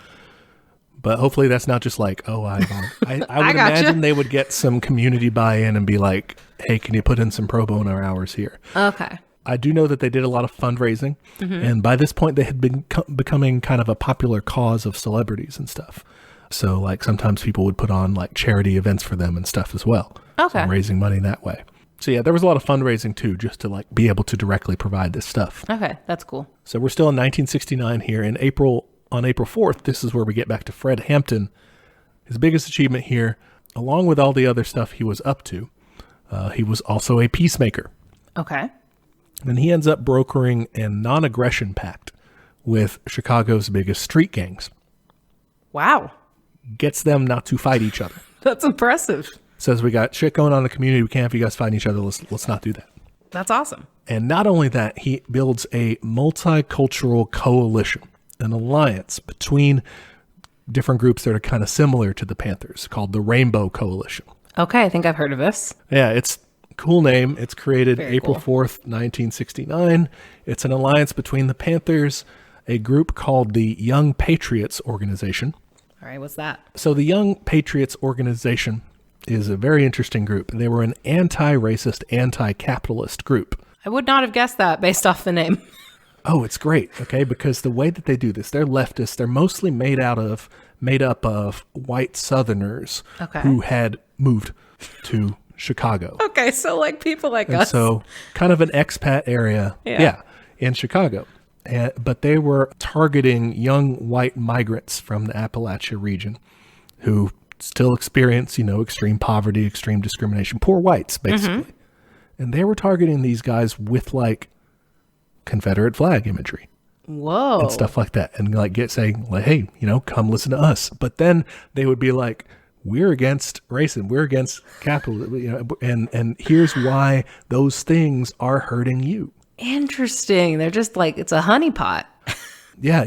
But hopefully that's not just like, oh, I would imagine they would get some community buy-in and be like, hey, can you put in some pro bono hours here? Okay. I do know that they did a lot of fundraising. And by this point, they had been becoming kind of a popular cause of celebrities and stuff. So like sometimes people would put on like charity events for them and stuff as well. Okay. So raising money that way. So yeah, there was a lot of fundraising too, just to like be able to directly provide this stuff. Okay. That's cool. So we're still in 1969 here. On April 4th, this is where we get back to Fred Hampton. His biggest achievement here, along with all the other stuff he was up to, he was also a peacemaker. Okay. And he ends up brokering a non-aggression pact with Chicago's biggest street gangs. Wow. Gets them not to fight each other. That's impressive. Says, we got shit going on in the community. We can't have you guys fighting each other. Let's not do that. That's awesome. And not only that, he builds a multicultural coalition, an alliance between different groups that are kind of similar to the Panthers called the Rainbow Coalition. Okay. I think I've heard of this. Yeah, it's a cool name. It's created Very April cool. 4th, 1969. It's an alliance between the Panthers, a group called the Young Patriots Organization. All right. What's that? So the Young Patriots Organization is a very interesting group. They were an anti-racist, anti-capitalist group. I would not have guessed that based off the name. Oh, it's great. Okay. Because the way that they do this, they're leftists. They're mostly made up of white Southerners Okay. who had moved to Chicago. Okay, so like people like And us. so kind of an expat area. Yeah. In Chicago. But they were targeting young white migrants from the Appalachia region who still experience, extreme poverty, extreme discrimination, poor whites, basically. And they were targeting these guys with like Confederate flag imagery. Whoa. And stuff like that. And like saying, like, hey, come listen to us. But then they would be like, we're against racism. We're against capitalism. And here's why those things are hurting you. Interesting. They're just like, it's a honeypot. Yeah.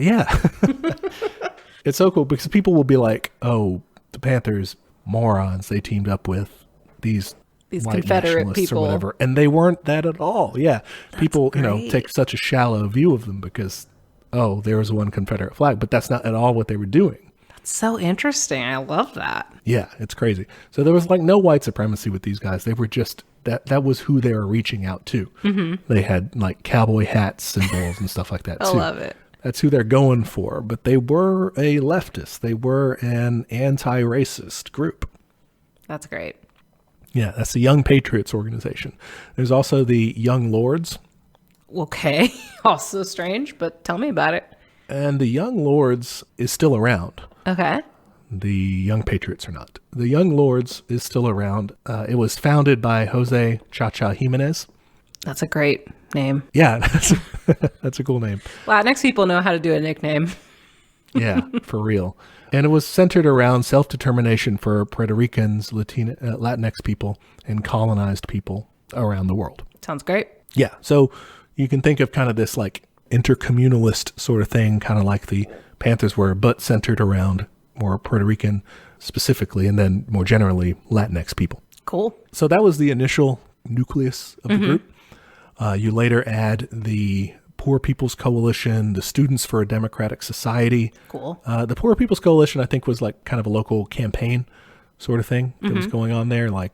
It's so cool because people will be like, oh, the Panthers, morons. They teamed up with these white Confederate nationalists people. or whatever. And they weren't that at all. Yeah. People, great. take such a shallow view of them because, oh, there was one Confederate flag. But that's not at all what they were doing. So interesting. I love that. Yeah, it's crazy. So there was like no white supremacy with these guys. They were just that was who they were reaching out to. They had like cowboy hat symbols and stuff like that too. I love it. That's who they're going for. But they were a leftist. They were an anti-racist group. That's great. Yeah, that's the Young Patriots organization. There's also the Young Lords. Okay. Also strange, but tell me about it. And the Young Lords is still around. Okay. The Young Patriots are not. The Young Lords is still around. It was founded by Jose Chacha Jimenez. That's a great name. Yeah, that's a cool name. Latinx people know how to do a nickname. Yeah, for real. And it was centered around self-determination for Puerto Ricans, Latinx people, and colonized people around the world. Sounds great. Yeah, so you can think of kind of this like intercommunalist sort of thing, kind of like the Panthers were, but centered around more Puerto Rican specifically, and then more generally Latinx people. Cool. So that was the initial nucleus of the group. You later add the Poor People's Coalition, the Students for a Democratic Society. Cool. The Poor People's Coalition, I think, was like kind of a local campaign sort of thing that was going on there, like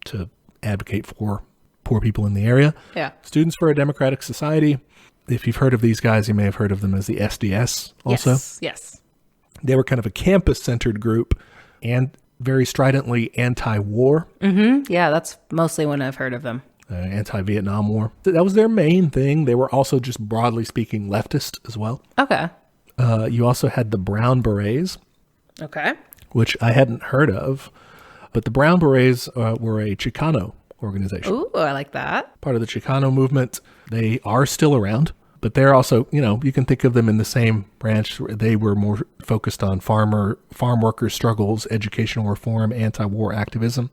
to advocate for poor people in the area. Yeah. Students for a Democratic Society. If you've heard of these guys, you may have heard of them as the SDS also. Yes. They were kind of a campus-centered group and very stridently anti-war. Yeah, that's mostly when I've heard of them. Anti-Vietnam War. That was their main thing. They were also just broadly speaking leftist as well. Okay. You also had the Brown Berets, Okay. which I hadn't heard of. But the Brown Berets were a Chicano organization. Ooh, I like that. Part of the Chicano movement. They are still around, but they're also, you can think of them in the same branch. They were more focused on farm worker struggles, educational reform, anti-war activism.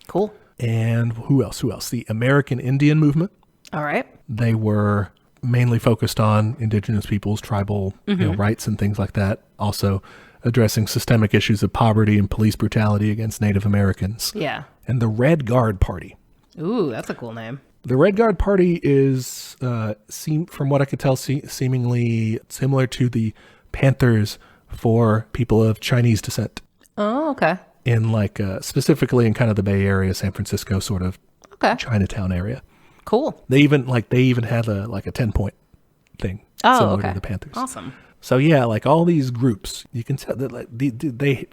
Cool. And who else? The American Indian movement. All right. They were mainly focused on indigenous peoples, tribal rights and things like that. Also addressing systemic issues of poverty and police brutality against Native Americans. Yeah. And the Red Guard Party. Ooh, that's a cool name. The Red Guard Party is, from what I could tell, seemingly similar to the Panthers for people of Chinese descent. Oh, okay. In like, specifically in kind of the Bay Area, San Francisco sort of Okay. Chinatown area. Cool. They even had a 10-point thing similar to the Panthers. Awesome. So yeah, like all these groups, you can tell that like, they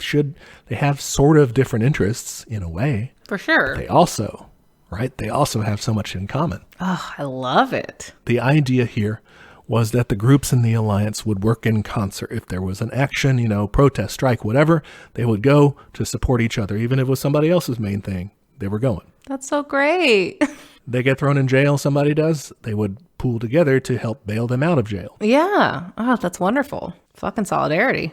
have sort of different interests in a way. For sure. They also have so much in common. Oh, I love it. The idea here was that the groups in the alliance would work in concert. If there was an action, protest, strike, whatever, they would go to support each other. Even if it was somebody else's main thing, they were going. That's so great. They get thrown in jail, somebody does, they would pool together to help bail them out of jail. Yeah. Oh, that's wonderful. Fucking solidarity.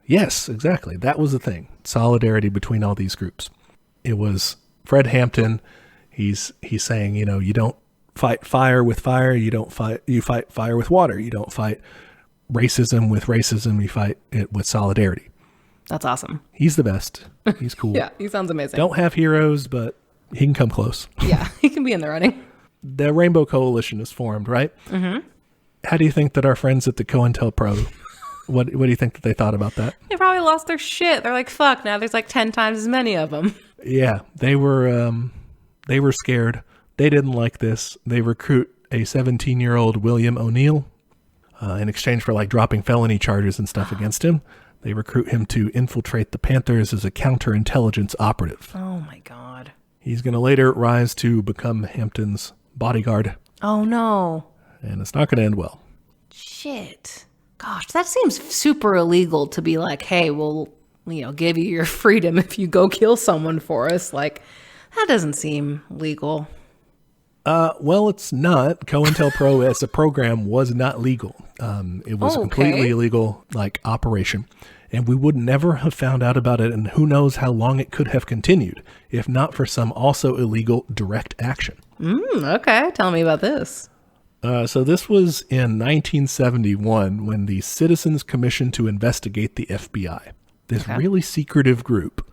Yes, exactly. That was the thing. Solidarity between all these groups. It was Fred Hampton. He's saying, you don't fight fire with fire. You fight fire with water. You don't fight racism with racism. You fight it with solidarity. That's awesome. He's the best. He's cool. Yeah, he sounds amazing. Don't have heroes, but he can come close. Yeah, he can be in the running. The Rainbow Coalition is formed, right? Mm-hmm. How do you think that our friends at the COINTELPRO, what do you think that they thought about that? They probably lost their shit. They're like, fuck, now there's like 10 times as many of them. Yeah, they were scared. They didn't like this. They recruit a 17-year-old William O'Neill in exchange for like dropping felony charges and stuff against him. They recruit him to infiltrate the Panthers as a counterintelligence operative. Oh my God. He's going to later rise to become Hampton's bodyguard, Oh, no. and it's not going to end well. Shit. Gosh, that seems super illegal to be like, hey, we'll, give you your freedom if you go kill someone for us. Like, that doesn't seem legal. Well, it's not. COINTELPRO as a program was not legal. It was completely illegal, operation. And we would never have found out about it, and who knows how long it could have continued, if not for some also illegal direct action. Okay, tell me about this. So this was in 1971 when the Citizens Commission to Investigate the FBI, this really secretive group,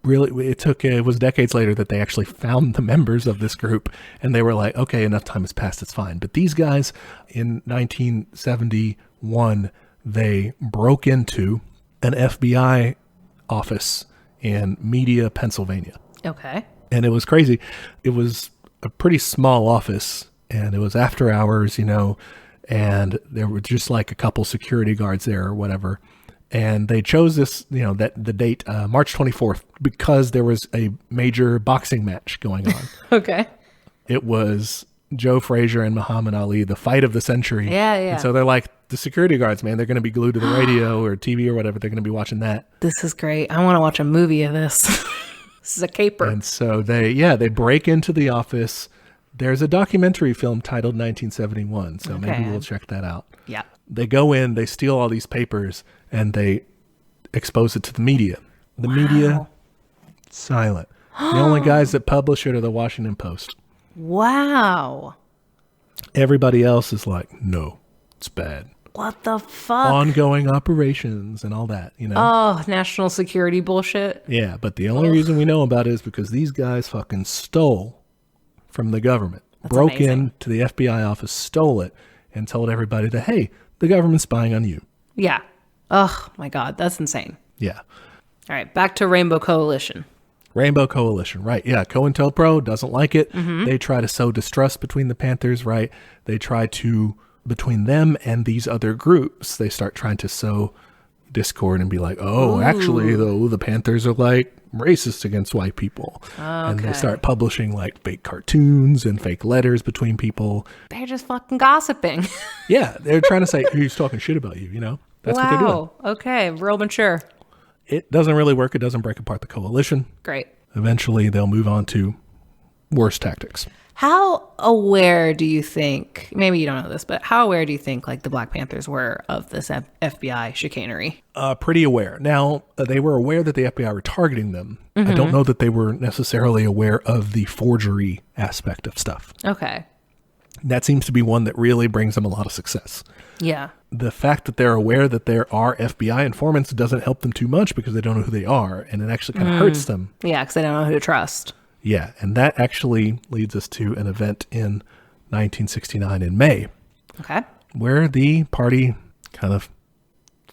it was decades later that they actually found the members of this group, and they were like, okay, enough time has passed, it's fine. But these guys in 1971, they broke into an FBI office in Media, Pennsylvania. Okay. And it was crazy. It was a pretty small office, and it was after hours, and there were just a couple security guards there or whatever. And they chose this, the date, March 24th, because there was a major boxing match going on. Okay. It was Joe Frazier and Muhammad Ali, the fight of the century. Yeah. And so they're like, the security guards, man, they're going to be glued to the radio or TV or whatever. They're going to be watching that. This is great. I want to watch a movie of this. This is a caper. And so they break into the office. There's a documentary film titled 1971, so maybe we'll check that out. Yeah. They go in, they steal all these papers, and they expose it to the media. The media, silent. The only guys that publish it are the Washington Post. Wow. Everybody else is like, no, it's bad. What the fuck? Ongoing operations and all that, Oh, national security bullshit. Yeah, but the only reason we know about it is because these guys fucking stole from the government. Broke into the FBI office, stole it, and told everybody that, hey, the government's spying on you. Yeah. Oh, my God. That's insane. Yeah. All right. Back to Rainbow Coalition. Rainbow Coalition, right. Yeah, COINTELPRO doesn't like it. They try to sow distrust between the Panthers, right? They try to, between them and these other groups, they start trying to sow discord and be like, actually, though, the Panthers are racist against white people. And they start publishing fake cartoons and fake letters between people. They're just fucking gossiping. Yeah, they're trying to say, who's talking shit about you, That's what they're doing. Okay, real mature. It doesn't really work. It doesn't break apart the coalition. Great. Eventually, they'll move on to worse tactics. How aware do you think, maybe you don't know this, but how aware do you think the Black Panthers were of this FBI chicanery? Pretty aware. Now, they were aware that the FBI were targeting them. I don't know that they were necessarily aware of the forgery aspect of stuff. Okay. That seems to be one that really brings them a lot of success. Yeah. The fact that they're aware that there are FBI informants doesn't help them too much because they don't know who they are, and it actually kind of hurts them. Yeah, because they don't know who to trust. Yeah, and that actually leads us to an event in 1969 in May. Okay. Where the party kind of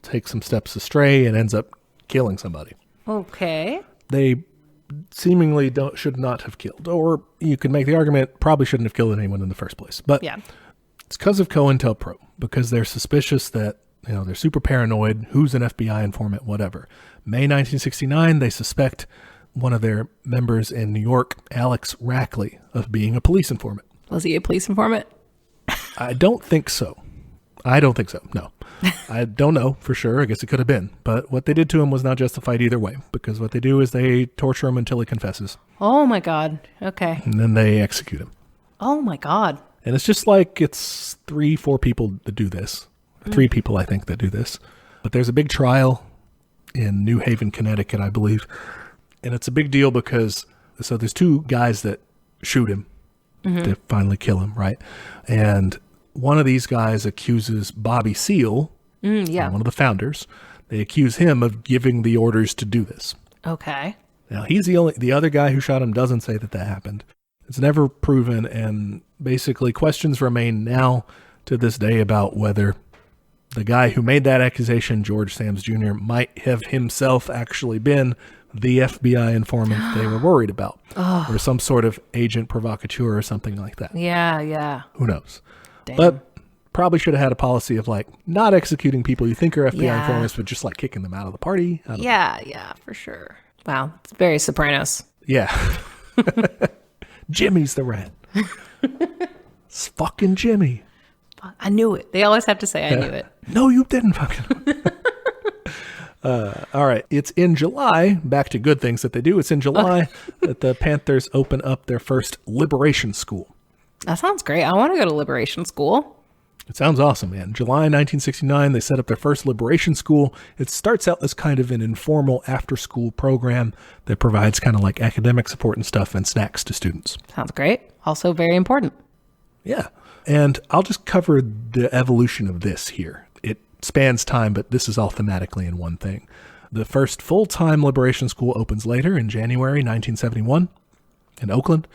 takes some steps astray and ends up killing somebody. Okay. They seemingly should not have killed, or you could make the argument probably shouldn't have killed anyone in the first place. But yeah, it's because of COINTELPRO, because they're suspicious that, they're super paranoid, who's an FBI informant, whatever. May 1969, they suspect one of their members in New York, Alex Rackley, of being a police informant. Was he a police informant? I don't think so. No. I don't know for sure. I guess it could have been. But what they did to him was not justified either way, because what they do is they torture him until he confesses. Oh, my God. Okay. And then they execute him. Oh, my God. And it's just it's 3-4 people that do this. 3 people, I think, that do this. But there's a big trial in New Haven, Connecticut, I believe. And it's a big deal because, so there's 2 guys that shoot him to finally kill him, right? And one of these guys accuses Bobby Seale, one of the founders. They accuse him of giving the orders to do this. Okay. Now, the other guy who shot him doesn't say that happened. It's never proven, and basically questions remain now to this day about whether the guy who made that accusation, George Sams Jr., might have himself actually been the FBI informant they were worried about, or some sort of agent provocateur or something like that. Yeah. Who knows? Damn. But probably should have had a policy of not executing people you think are FBI informants, but just kicking them out of the party. Yeah, for sure. Wow. It's very Sopranos. Yeah. Jimmy's the rat. It's fucking Jimmy. I knew it. They always have to say, I knew it. No, you didn't fucking. All right. It's in July. Back to good things that they do. It's in July that the Panthers open up their first liberation school. That sounds great. I want to go to liberation school. It sounds awesome, man. July 1969, they set up their first liberation school. It starts out as kind of an informal after-school program that provides kind of like academic support and stuff and snacks to students. Sounds great. Also very important. Yeah. And I'll just cover the evolution of this here. It spans time, but this is all thematically in one thing. The first full-time liberation school opens later in January 1971 in Oakland.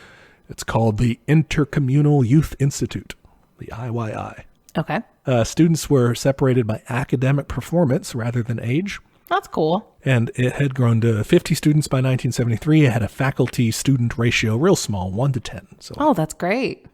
It's called the Intercommunal Youth Institute, the IYI. Okay. Students were separated by academic performance rather than age. That's cool. And it had grown to 50 students by 1973. It had a faculty-student ratio real small, 1 to 10. So, oh, that's great.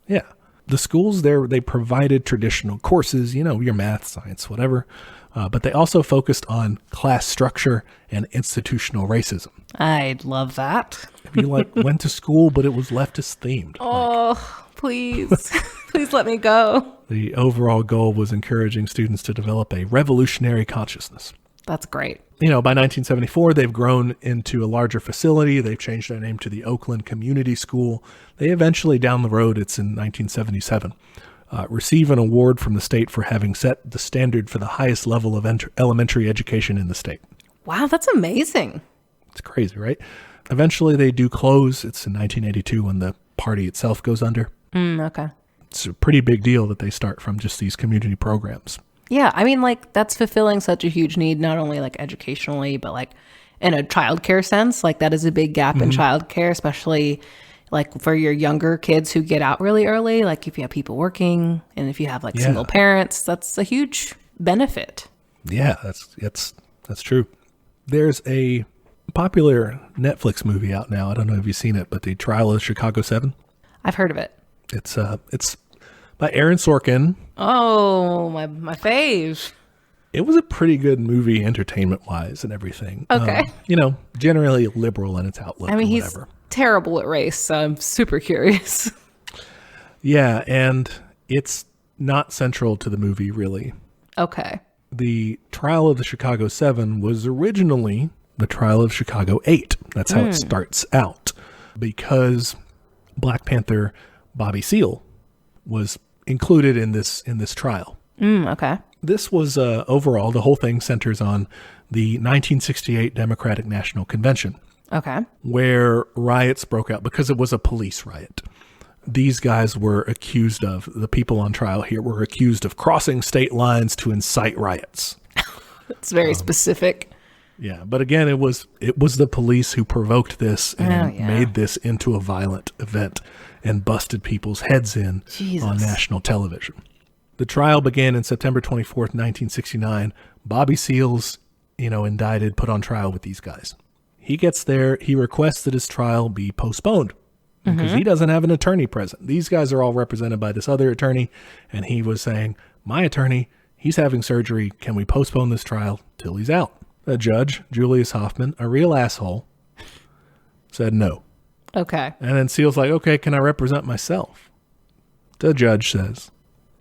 Yeah. The schools there, they provided traditional courses, you know, your math, science, whatever. But they also focused on class structure and institutional racism. I'd love that. If you went to school, but it was leftist themed. Oh, please. Please let me go. The overall goal was encouraging students to develop a revolutionary consciousness. That's great. You know, by 1974, they've grown into a larger facility. They've changed their name to the Oakland Community School. They eventually, down the road, it's in 1977, receive an award from the state for having set the standard for the highest level of elementary education in the state. Wow, that's amazing. It's crazy, right? Eventually, they do close. It's in 1982 when the party itself goes under. Okay. It's a pretty big deal that they start from just these community programs. Yeah, I mean, like, that's fulfilling such a huge need, not only like educationally, but like in a childcare sense. Like, that is a big gap in childcare, especially like for your younger kids who get out really early. Like, if you have people working and if you have like single parents, that's a huge benefit. Yeah, that's true. There's a popular Netflix movie out now. I don't know if you've seen it, but The Trial of the Chicago 7. I've heard of it. It's by Aaron Sorkin. Oh, my fave. It was a pretty good movie, entertainment-wise and everything. Okay. You know, generally liberal in its outlook. I mean, he's he's terrible at race, so I'm super curious. Yeah, and it's not central to the movie, really. Okay. The Trial of the Chicago 7 was originally the Trial of Chicago 8. That's how it starts out. Because Black Panther Bobby Seale was included in this trial. Okay. This was overall, the whole thing centers on the 1968 Democratic National Convention. Okay. Where riots broke out because it was a police riot. These guys were accused of, the people on trial here were accused of crossing state lines to incite riots. It's very specific. Yeah, but again, it was the police who provoked this and made this into a violent event and busted people's heads in on national television. The trial began in September 24th, 1969. Bobby Seale's, indicted, put on trial with these guys. He gets there. He requests that his trial be postponed because he doesn't have an attorney present. These guys are all represented by this other attorney, and he was saying, my attorney, he's having surgery. Can we postpone this trial till he's out? A judge, Julius Hoffman, a real asshole, said no. Okay. And then Seale's like, okay, can I represent myself? The judge says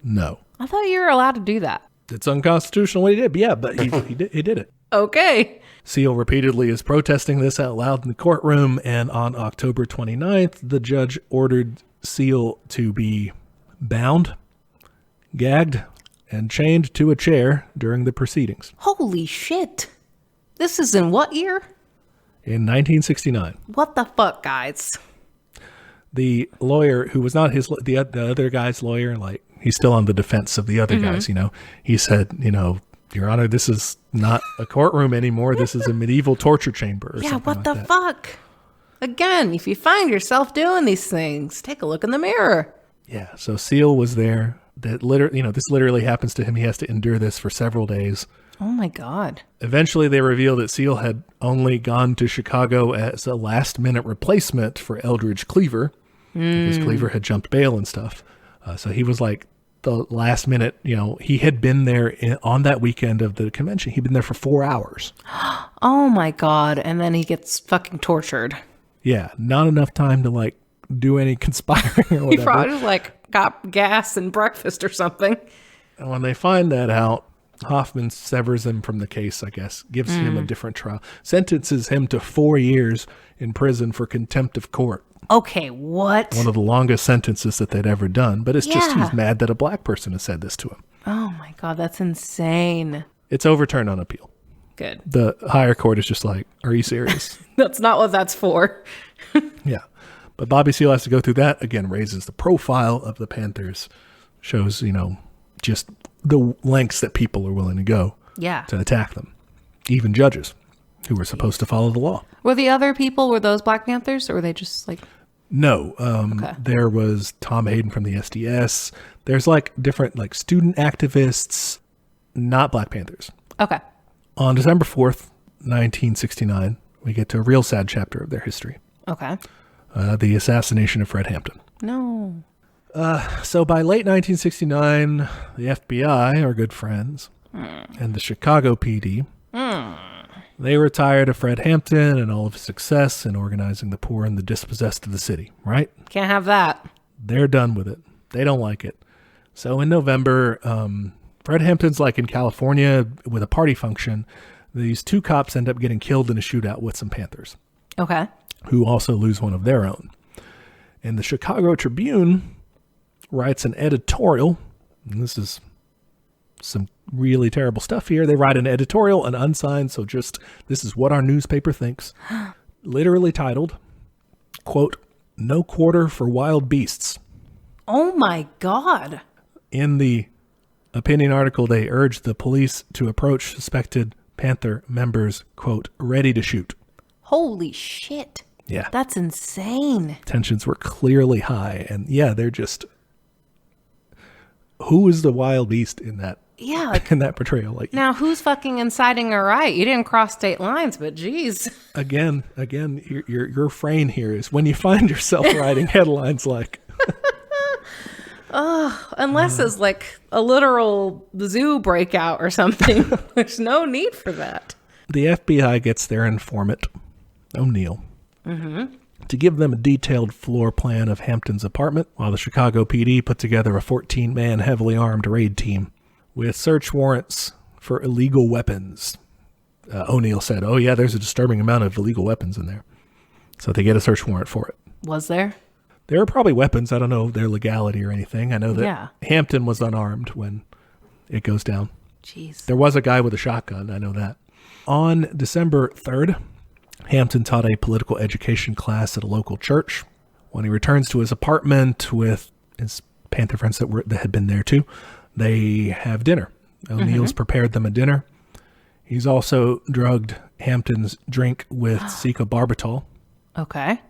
no. I thought you were allowed to do that. It's unconstitutional what he did, but yeah, but he did it. Okay. Seale repeatedly is protesting this out loud in the courtroom, and on October 29th, the judge ordered Seale to be bound, gagged, and chained to a chair during the proceedings. Holy shit. This is in what year? In 1969. What the fuck, guys? The lawyer, who was not the other guy's lawyer, like, he's still on the defense of the other guys, he said, Your Honor, this is not a courtroom anymore. This is a medieval torture chamber or something what the that. fuck? Again, if you find yourself doing these things, take a look in the mirror. Yeah, so Seale was there. That this literally happens to him. He has to endure this for several days. Oh my God. Eventually, they reveal that Seale had only gone to Chicago as a last-minute replacement for Eldridge Cleaver, because Cleaver had jumped bail and stuff. So he was like the last minute, he had been there on that weekend of the convention. He'd been there for 4 hours. Oh my God. And then he gets fucking tortured. Yeah, not enough time to like do any conspiring or He whatever. probably just like got gas and breakfast or something. And when they find that out, Hoffman severs him from the case, I guess, gives him a different trial, sentences him to 4 years in prison for contempt of court. Okay, what? One of the longest sentences that they'd ever done, but it's just Yeah. he's mad that a black person has said this to him. Oh my God, that's insane. It's overturned on appeal. Good. The higher court is just like, are you serious? That's not what that's for. Yeah. But Bobby Seale has to go through that. Again, raises the profile of the Panthers, shows, just the lengths that people are willing to go Yeah. to attack them. Even judges who were supposed to follow the law. Were the other people, were those Black Panthers, or were they just like... No, Okay. there was Tom Hayden from the SDS. There's like different like student activists, not Black Panthers. Okay. On December 4th, 1969, we get to a real sad chapter of their history. Okay. The assassination of Fred Hampton. No. So by late 1969, the FBI are good friends, and the Chicago PD, they were tired of Fred Hampton and all of his success in organizing the poor and the dispossessed of the city, right? Can't have that. They're done with it. They don't like it. So in November, Fred Hampton's like in California with a party function. These 2 cops end up getting killed in a shootout with some Panthers, Okay. who also lose one of their own. And the Chicago Tribune writes an editorial, and this is some really terrible stuff here. They write an editorial, an unsigned, so just, this is what our newspaper thinks, literally titled, quote, "No Quarter for Wild Beasts." Oh my God. In the opinion article, they urged the police to approach suspected Panther members, quote, "ready to shoot." Holy shit. Yeah. That's insane. Tensions were clearly high. And yeah, they're just, who is the wild beast in that Yeah. Like, in that portrayal? Like, now who's fucking inciting a riot? You didn't cross state lines, but geez. again, your refrain here is when you find yourself writing headlines like, Unless it's like a literal zoo breakout or something. There's no need for that. the FBI gets their informant, O'Neill, to give them a detailed floor plan of Hampton's apartment, while the Chicago PD put together a 14-man heavily armed raid team with search warrants for illegal weapons. O'Neill said, "Oh yeah, there's a disturbing amount of illegal weapons in there." So they get a search warrant for it. Was there? There are probably weapons. I don't know their legality or anything. I know that Yeah. Hampton was unarmed when it goes down. Jeez. There was a guy with a shotgun. I know that. On December 3rd, Hampton taught a political education class at a local church. When he returns to his apartment with his Panther friends that had been there too, they have dinner. O'Neill's prepared them a dinner. He's also drugged Hampton's drink with secobarbital Okay.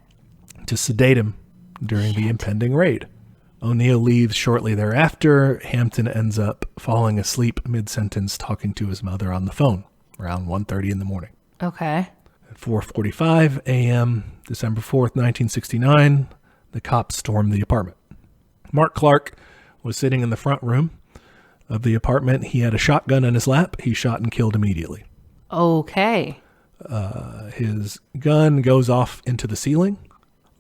to sedate him during the impending raid. O'Neill leaves shortly thereafter. Hampton ends up falling asleep mid-sentence talking to his mother on the phone around 1:30 in the morning. Okay. At 4:45 a.m., December 4th, 1969, the cops stormed the apartment. Mark Clark was sitting in the front room of the apartment. He had a shotgun in his lap. He shot and killed immediately. Okay. His gun goes off into the ceiling.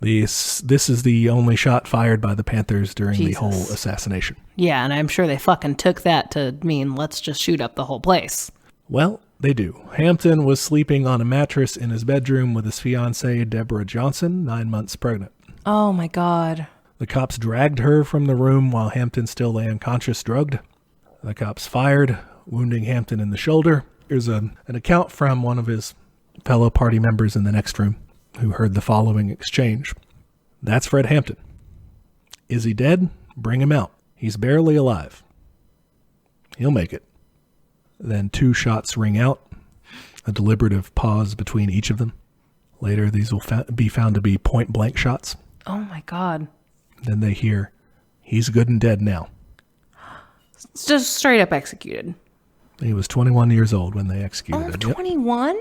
This is the only shot fired by the Panthers during the whole Jesus. assassination. Yeah, and I'm sure they fucking took that to mean let's just shoot up the whole place. Well, they do. Hampton was sleeping on a mattress in his bedroom with his fiancée, Deborah Johnson, 9 months pregnant. Oh my God. The cops dragged her from the room while Hampton still lay unconscious, drugged. The cops fired, wounding Hampton in the shoulder. There's an account from one of his fellow party members in the next room who heard the following exchange. "That's Fred Hampton. Is he dead? Bring him out. He's barely alive. He'll make it." Then 2 shots ring out, a deliberative pause between each of them. Later, these will be found to be point-blank shots. Oh my God. Then they hear, "He's good and dead now." It's just straight up executed. He was 21 years old when they executed Oh, him. Yep. 21?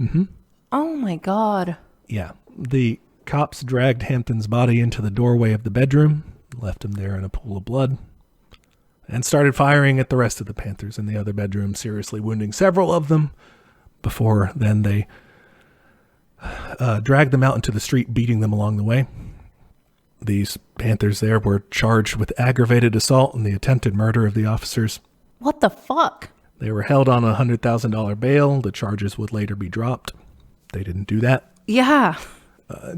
Mm-hmm. Oh my God. Yeah. The cops dragged Hampton's body into the doorway of the bedroom, left him there in a pool of blood, and started firing at the rest of the Panthers in the other bedroom, seriously wounding several of them. Before then, they dragged them out into the street, beating them along the way. These Panthers there were charged with aggravated assault and the attempted murder of the officers. What the fuck? They were held on a $100,000 bail. The charges would later be dropped. They didn't do that. Yeah.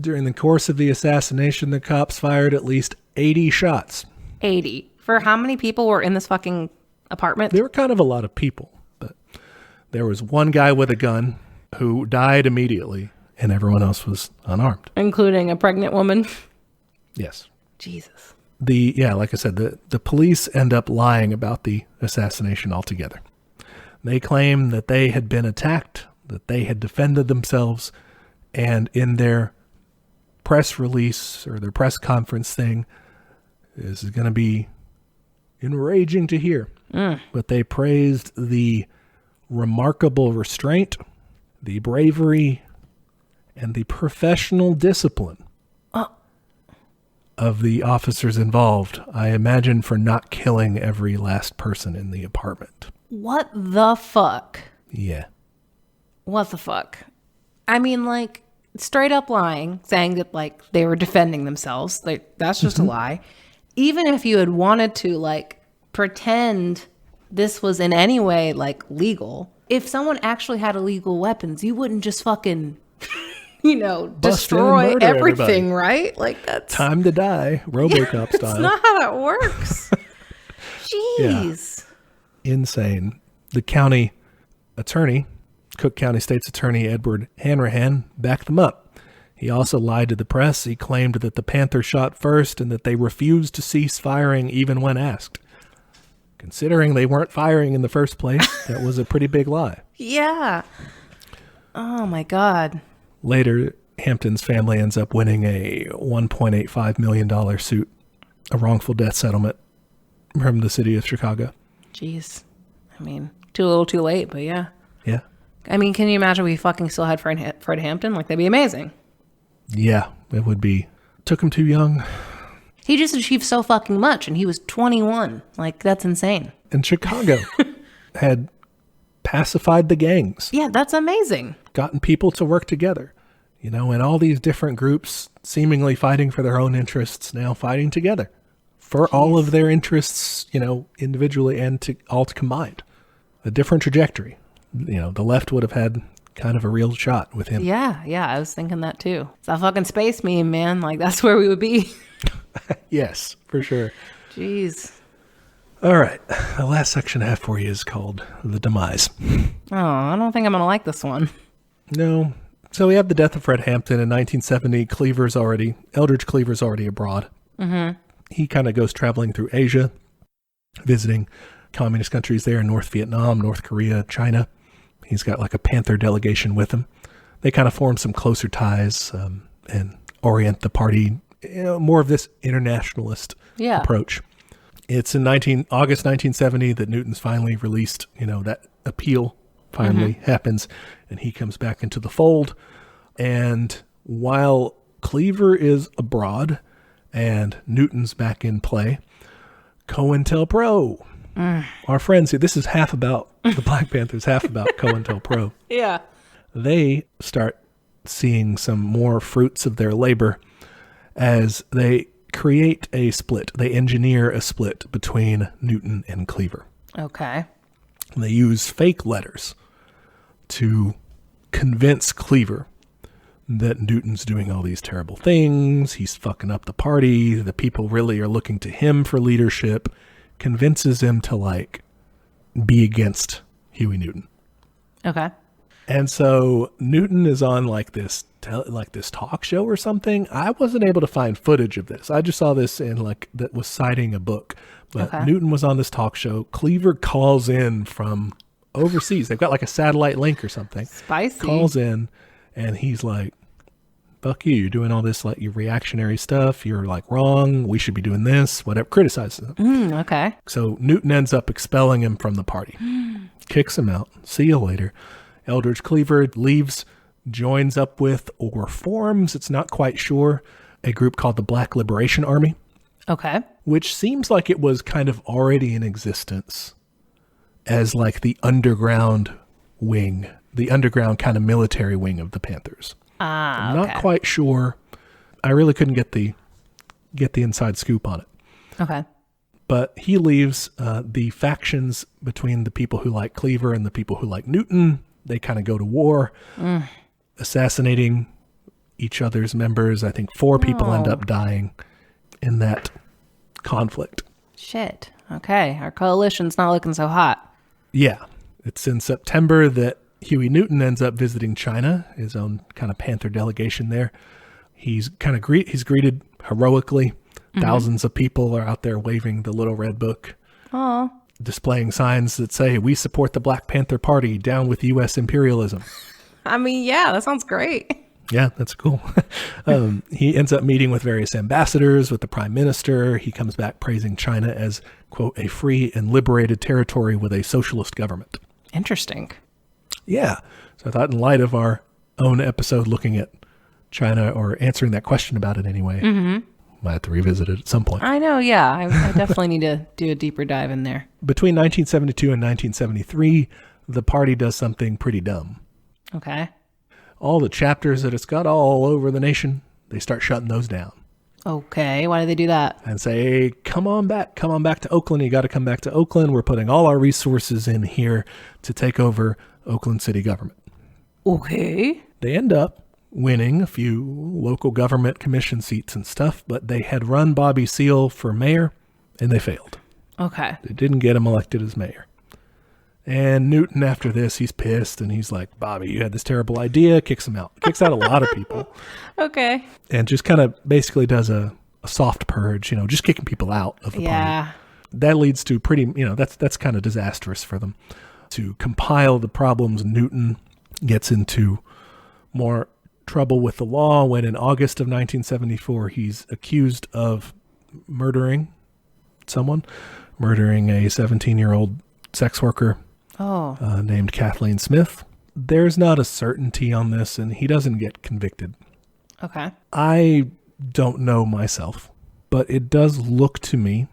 During the course of the assassination, the cops fired at least 80 shots. 80. For how many people were in this fucking apartment? There were kind of a lot of people, but there was one guy with a gun who died immediately, and everyone else was unarmed. Including a pregnant woman? Yes. Jesus. Like I said, the police end up lying about the assassination altogether. They claim that they had been attacked, that they had defended themselves, and in their press release or their press conference thing, this is going to be enraging to hear, but they praised the remarkable restraint, the bravery, and the professional discipline of the officers involved, I imagine, for not killing every last person in the apartment. What the fuck? Yeah. What the fuck? I mean, like, straight up lying, saying that, like, they were defending themselves. Like, that's just a lie. Even if you had wanted to, like, pretend this was in any way, like, legal, if someone actually had illegal weapons, you wouldn't just fucking, destroy everything, right? Like, that's... Time to die, RoboCop style. That's not how that works. Jeez. Yeah. Insane. The county attorney, Cook County State's Attorney Edward Hanrahan, backed them up. He also lied to the press. He claimed that the Panther shot first and that they refused to cease firing even when asked. Considering they weren't firing in the first place, that was a pretty big lie. Yeah. Oh, my God. Later, Hampton's family ends up winning a $1.85 million suit, a wrongful death settlement from the city of Chicago. Jeez. I mean, too little, too late, but yeah. Yeah. I mean, can you imagine if we fucking still had Fred Hampton? Like, that'd be amazing. Yeah, it would be. Took him too young. He just achieved so fucking much, and he was 21. Like, that's insane. And Chicago had pacified the gangs. Yeah, that's amazing. Gotten people to work together. And all these different groups seemingly fighting for their own interests, now fighting together for all of their interests, individually and all combined. A different trajectory. The left would have had kind of a real shot with him. Yeah, I was thinking that too. It's that fucking space meme, man. Like, that's where we would be. Yes, for sure. Jeez. All right. The last section I have for you is called The Demise. Oh, I don't think I'm going to like this one. No. So we have the death of Fred Hampton in 1970. Eldridge Cleaver's already abroad. Mm-hmm. He kind of goes traveling through Asia, visiting communist countries there in North Vietnam, North Korea, China. He's got like a Panther delegation with him. They kind of form some closer ties and orient the party, more of this internationalist approach. It's in August 1970 that Newton's finally released, that appeal finally happens, and he comes back into the fold. And while Cleaver is abroad and Newton's back in play, COINTELPRO, our friends here, this is half about the Black Panthers, half about COINTELPRO. Yeah. They start seeing some more fruits of their labor as they create a split. They engineer a split between Newton and Cleaver. Okay. And they use fake letters to convince Cleaver that Newton's doing all these terrible things. He's fucking up the party. The people really are looking to him for leadership. Convinces him to be against Huey Newton. Okay. And so Newton is on this talk show or something. I wasn't able to find footage of this. I just saw this in that was citing a book. But Newton was on this talk show. Cleaver calls in from overseas. They've got a satellite link or something. Spicy. Calls in and he's like, fuck you. You're doing all this your reactionary stuff. You're wrong. We should be doing this. Whatever. Criticizes him. Okay. So Newton ends up expelling him from the party. Kicks him out. See you later. Eldridge Cleaver leaves, joins up with, or forms, it's not quite sure, a group called the Black Liberation Army. Okay. Which seems like it was kind of already in existence as the underground wing, the underground kind of military wing of the Panthers. Ah, I'm okay. not quite sure. I really couldn't get the inside scoop on it. Okay. But he leaves the factions between the people who like Cleaver and the people who like Newton. They kind of go to war, assassinating each other's members. I think 4 people end up dying in that conflict. Shit. Okay. Our coalition's not looking so hot. Yeah. It's in September that Huey Newton ends up visiting China, his own kind of Panther delegation there. He's he's greeted heroically. Thousands of people are out there waving the little red book, displaying signs that say, "We support the Black Panther Party, down with U.S. imperialism." I mean, yeah, that sounds great. Yeah, that's cool. He ends up meeting with various ambassadors, with the prime minister. He comes back praising China as, quote, a free and liberated territory with a socialist government. Interesting. Yeah. So I thought in light of our own episode looking at China, or answering that question about it anyway, might have to revisit it at some point. I know, yeah. I definitely need to do a deeper dive in there. Between 1972 and 1973, the party does something pretty dumb. Okay. All the chapters that it's got all over the nation, they start shutting those down. Okay. Why do they do that? And say, hey, come on back to Oakland. You got to come back to Oakland. We're putting all our resources in here to take over Oakland city government. Okay. They end up winning a few local government commission seats and stuff, but they had run Bobby Seale for mayor and they failed. Okay. They didn't get him elected as mayor. And Newton, after this, he's pissed and he's like, Bobby, you had this terrible idea, kicks him out. Kicks out a lot of people. Okay. And just kind of basically does a soft purge, just kicking people out of the party. That leads to pretty, that's kind of disastrous for them. To compile the problems, Newton gets into more trouble with the law when in August of 1974, he's accused of murdering a 17-year-old sex worker named Kathleen Smith. There's not a certainty on this, and he doesn't get convicted. Okay. I don't know myself, but it does look to me,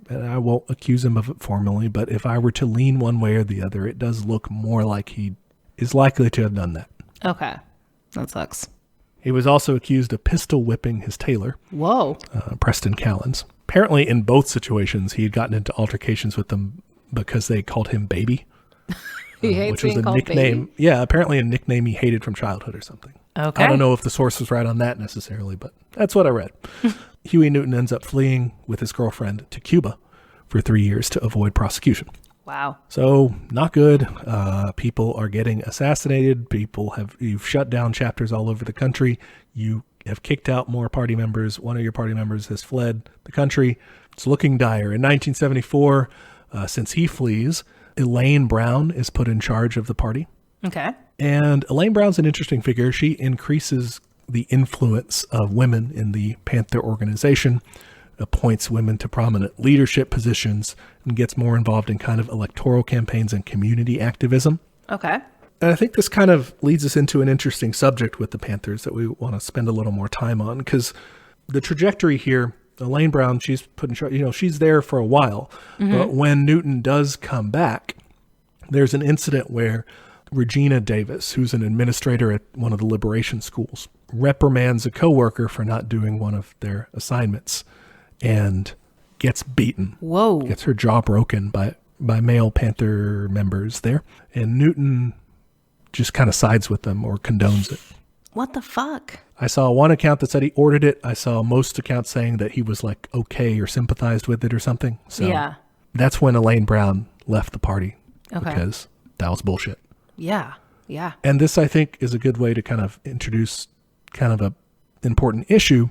and I won't accuse him of it formally, but if I were to lean one way or the other, it does look more like he is likely to have done that. Okay. That sucks. He was also accused of pistol whipping his tailor, Whoa. Preston Callens. Apparently, in both situations, he had gotten into altercations with them because they called him Baby. He hates which was being a called nickname. Baby? Yeah, apparently a nickname he hated from childhood or something. Okay. I don't know if the source was right on that necessarily, but that's what I read. Huey Newton ends up fleeing with his girlfriend to Cuba for 3 years to avoid prosecution. Wow. So not good. People are getting assassinated. You've shut down chapters all over the country. You have kicked out more party members. One of your party members has fled the country. It's looking dire. In 1974, since he flees, Elaine Brown is put in charge of the party. Okay. And Elaine Brown's an interesting figure. She increases the influence of women in the Panther organization, appoints women to prominent leadership positions, and gets more involved in kind of electoral campaigns and community activism. Okay. And I think this kind of leads us into an interesting subject with the Panthers that we want to spend a little more time on, because the trajectory here, Elaine Brown, she's put in charge, she's there for a while. But when Newton does come back, there's an incident where Regina Davis, who's an administrator at one of the liberation schools, reprimands a coworker for not doing one of their assignments and gets beaten. Whoa. Gets her jaw broken by male Panther members there. And Newton just kind of sides with them or condones it. What the fuck? I saw one account that said he ordered it. I saw most accounts saying that he was like okay or sympathized with it or something. So yeah. That's when Elaine Brown left the party. Okay. Because that was bullshit. Yeah. Yeah. And this, I think, is a good way to kind of introduce kind of a important issue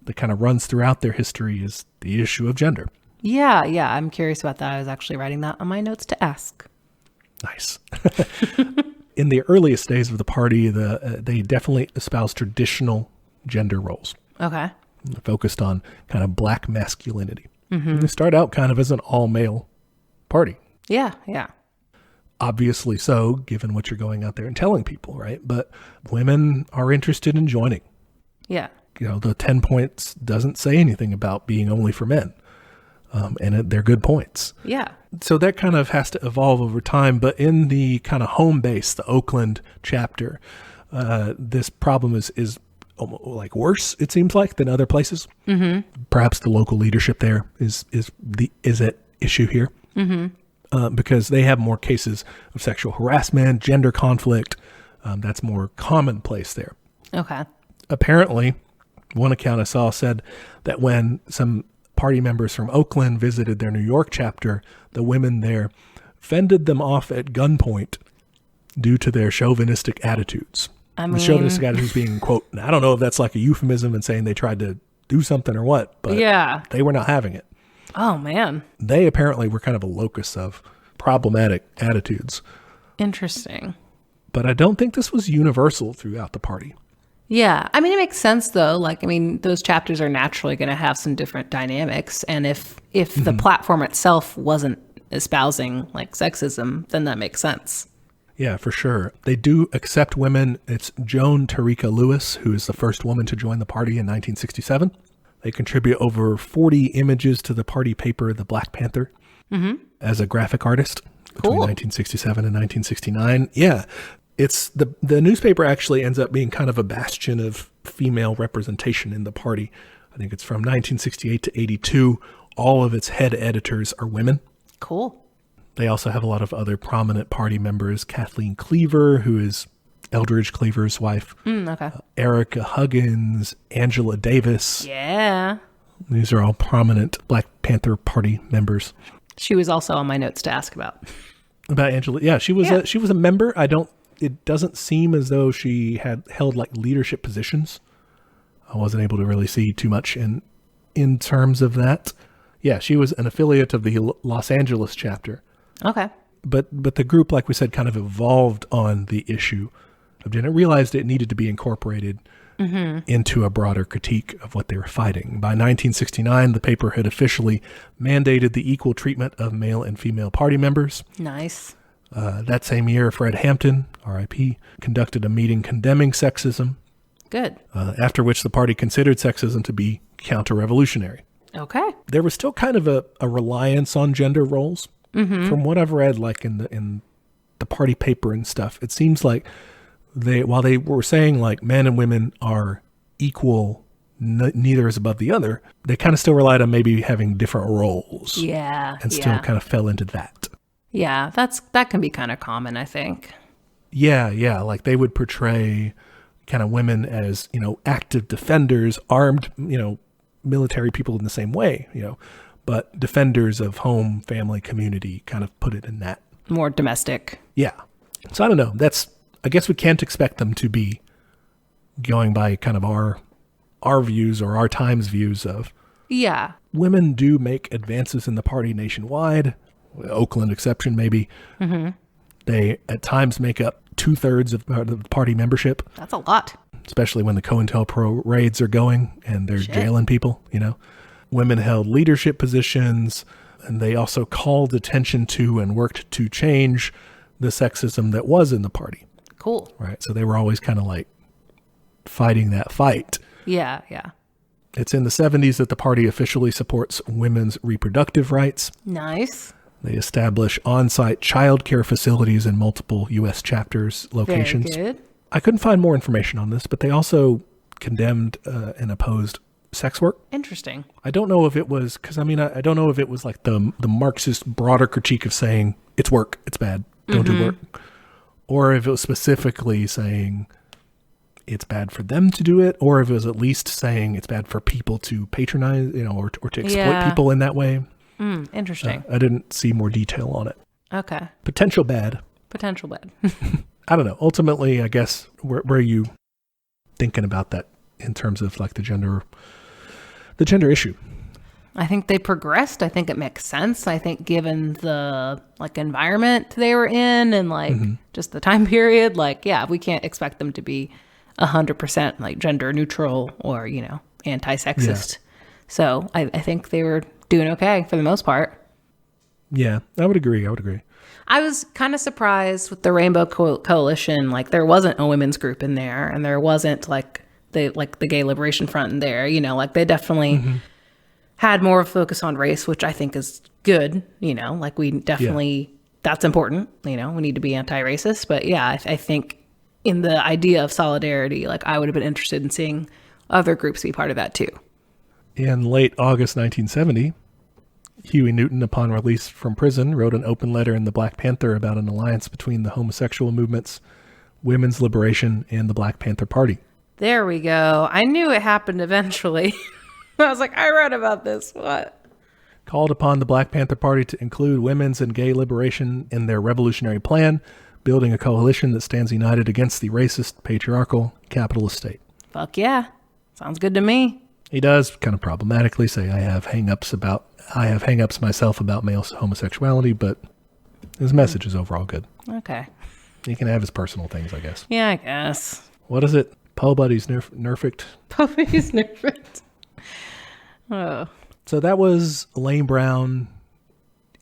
that kind of runs throughout their history, is the issue of gender. Yeah. Yeah. I'm curious about that. I was actually writing that on my notes to ask. Nice. In the earliest days of the party, they definitely espoused traditional gender roles. Okay. Focused on kind of black masculinity. Mm-hmm. They start out kind of as an all-male party. Yeah. Yeah. Obviously so, given what you're going out there and telling people, right? But women are interested in joining. Yeah. The 10 points doesn't say anything about being only for men. And they're good points. Yeah. So that kind of has to evolve over time. But in the kind of home base, the Oakland chapter, this problem is almost like worse, it seems like, than other places. Perhaps the local leadership there is at issue here. Because they have more cases of sexual harassment, gender conflict. That's more commonplace there. Okay. Apparently, one account I saw said that when some party members from Oakland visited their New York chapter, the women there fended them off at gunpoint due to their chauvinistic attitudes. The chauvinistic attitudes being, quote, I don't know if that's like a euphemism and saying they tried to do something or what, but they were not having it. Oh, man. They apparently were kind of a locus of problematic attitudes. Interesting. But I don't think this was universal throughout the party. Yeah. I mean, it makes sense, though. Like, I mean, those chapters are naturally going to have some different dynamics. And if the platform itself wasn't espousing, like, sexism, then that makes sense. Yeah, for sure. They do accept women. It's Joan Tarika Lewis, who is the first woman to join the party in 1967. They contribute over 40 images to the party paper, The Black Panther, as a graphic artist between 1967 and 1969. Yeah, it's the newspaper actually ends up being kind of a bastion of female representation in the party. I think it's from 1968 to 82. All of its head editors are women. Cool. They also have a lot of other prominent party members. Kathleen Cleaver, who is Eldridge Cleaver's wife. Okay. Erica Huggins, Angela Davis. Yeah. These are all prominent Black Panther Party members. She was also on my notes to ask about. About Angela. Yeah, she was a member. It doesn't seem as though she had held like leadership positions. I wasn't able to really see too much in terms of that. Yeah, she was an affiliate of the Los Angeles chapter. Okay. But the group, like we said, kind of evolved on the issue of gender, realized it needed to be incorporated into a broader critique of what they were fighting. By 1969, the paper had officially mandated the equal treatment of male and female party members. Nice. That same year, Fred Hampton, R.I.P., conducted a meeting condemning sexism. Good. After which the party considered sexism to be counter-revolutionary. Okay. There was still kind of a reliance on gender roles. From what I've read, like in the party paper and stuff, it seems like while they were saying like men and women are equal, neither is above the other, they kind of still relied on maybe having different roles. Yeah. And still kind of fell into that. Yeah, that can be kind of common, I think. Yeah. Like they would portray kind of women as, active defenders, armed, military people in the same way, but defenders of home, family, community, kind of put it in that. More domestic. Yeah. So I don't know. I guess we can't expect them to be going by kind of our views or our time's views of. Yeah. Women do make advances in the party nationwide, Oakland exception maybe. They at times make up 2/3 of the party membership. That's a lot. Especially when the COINTELPRO raids are going and they're jailing people, Women held leadership positions, and they also called attention to and worked to change the sexism that was in the party. Cool. Right. So they were always kind of like fighting that fight. Yeah. It's in the 70s that the party officially supports women's reproductive rights. Nice. They establish on-site child care facilities in multiple U.S. chapters locations. Very good. I couldn't find more information on this, but they also condemned and opposed sex work. Interesting. I don't know if it was, because I don't know if it was like the Marxist broader critique of saying it's work, it's bad, don't do work. Or if it was specifically saying it's bad for them to do it, or if it was at least saying it's bad for people to patronize, or to exploit people in that way. Interesting. I didn't see more detail on it. Okay. Potential bad. I don't know. Ultimately, I guess, where are you thinking about that in terms of like the gender issue? I think they progressed. I think it makes sense. I think given the like environment they were in and like just the time period, like, yeah, we can't expect them to be 100% like gender neutral or, anti-sexist. Yeah. So I think they were doing okay for the most part. Yeah, I would agree. I was kind of surprised with the Rainbow Coalition. Like there wasn't a women's group in there, and there wasn't like the Gay Liberation Front in there. Like they definitely had more of a focus on race, which I think is good. Like we definitely that's important. We need to be anti-racist. But yeah, I think in the idea of solidarity, like I would have been interested in seeing other groups be part of that too. In late August 1970, Huey Newton, upon release from prison, wrote an open letter in the Black Panther about an alliance between the homosexual movements, women's liberation, and the Black Panther Party. There we go. I knew it happened eventually. I was like, I read about this. What? Called upon the Black Panther Party to include women's and gay liberation in their revolutionary plan, building a coalition that stands united against the racist, patriarchal, capitalist state. Fuck yeah. Sounds good to me. He does kind of problematically say, I have hang-ups myself about male homosexuality, but his message is overall good. Okay. He can have his personal things, I guess. Yeah, I guess. What is it? Po Buddy's nerfed. Po Buddy's nerfed. Oh. So that was Elaine Brown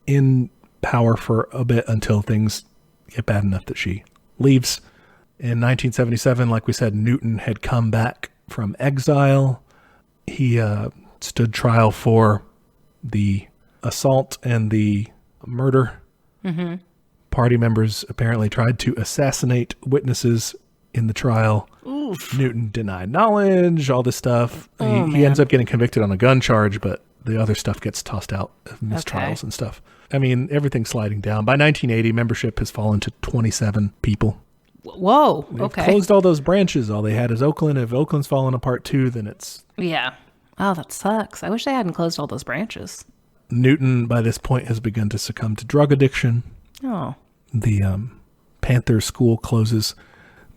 in power for a bit until things get bad enough that she leaves. In 1977, like we said, Newton had come back from exile. He stood trial for the assault and the murder. Mm-hmm. Party members apparently tried to assassinate witnesses in the trial. Oof. Newton denied knowledge, all this stuff. He ends up getting convicted on a gun charge, but the other stuff gets tossed out of mistrials and stuff. I mean, everything's sliding down. By 1980, membership has fallen to 27 people. Whoa. They've Okay. closed all those branches. All they had is Oakland. If Oakland's falling apart too, then it's... Yeah. Oh, that sucks. I wish they hadn't closed all those branches. Newton, by this point, has begun to succumb to drug addiction. Oh. The Panther School closes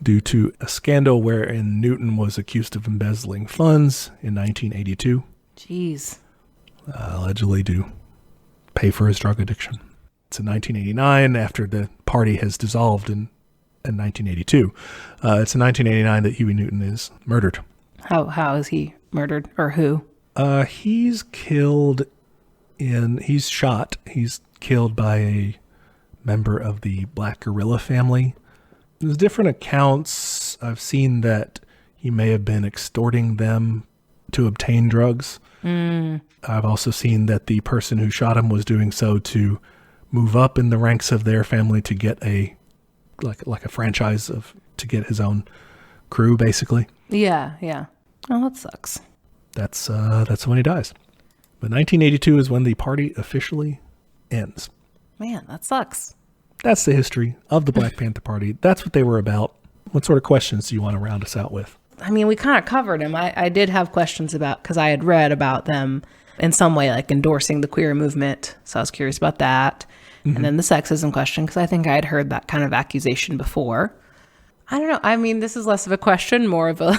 due to a scandal wherein Newton was accused of embezzling funds in 1982. Jeez. Allegedly to pay for his drug addiction. It's in 1989, after the party has dissolved in 1982. It's in 1989 that Huey Newton is murdered. How is he murdered, or who? He's shot. He's killed by a member of the Black Gorilla family. There's different accounts. I've seen that he may have been extorting them to obtain drugs. I've also seen that the person who shot him was doing so to move up in the ranks of their family to get a franchise to get his own crew, basically. Yeah. Oh, that sucks. That's when he dies. But 1982 is when the party officially ends. Man, that sucks. That's the history of the Black Panther Party. That's what they were about. What sort of questions do you want to round us out with? I mean, we kind of covered them. I did have questions about, because I had read about them in some way, like endorsing the queer movement. So I was curious about that. Mm-hmm. And then the sexism question, because I think I had heard that kind of accusation before. I don't know. I mean, this is less of a question, more of a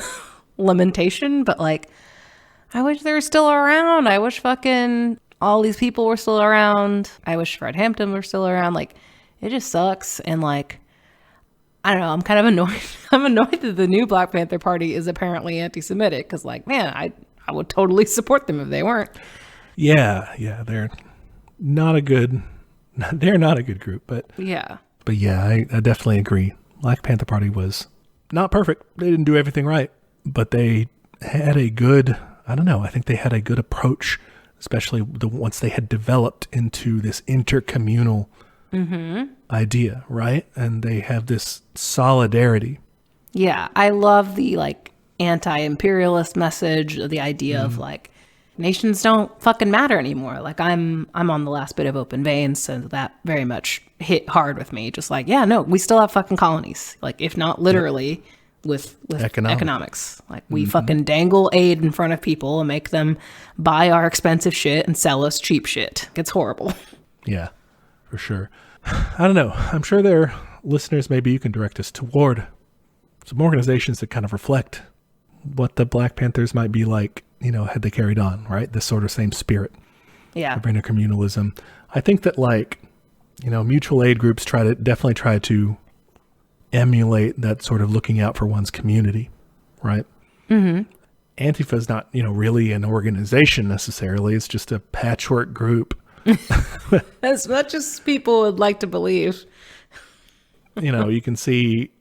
lamentation, but like, I wish they were still around. I wish fucking all these people were still around. I wish Fred Hampton were still around. Like, it just sucks. And like, I don't know, I'm kind of annoyed. I'm annoyed that the new Black Panther Party is apparently anti-Semitic, because like, man, I would totally support them if they weren't. Yeah, they're not a good group, but yeah, I definitely agree. Black Panther Party was not perfect. They didn't do everything right, but they had a good, I don't know, I think they had a good approach, especially once they had developed into this intercommunal idea, right? And they have this solidarity. Yeah, I love the like anti-imperialist message, the idea of like nations don't fucking matter anymore. Like I'm on the last bit of Open Veins, so that very much hit hard with me. Just like, yeah, no, we still have fucking colonies. Like if not literally with economics. Like we fucking dangle aid in front of people and make them buy our expensive shit and sell us cheap shit. It's horrible. Yeah, for sure. I don't know. I'm sure there are listeners, maybe you can direct us toward some organizations that kind of reflect what the Black Panthers might be like, you know, had they carried on, right? This sort of same spirit of intercommunalism. I think that like, you know, mutual aid groups definitely try to emulate that sort of looking out for one's community, right? Mm-hmm. Antifa's not, you know, really an organization necessarily. It's just a patchwork group. As much as people would like to believe. You know, you can see,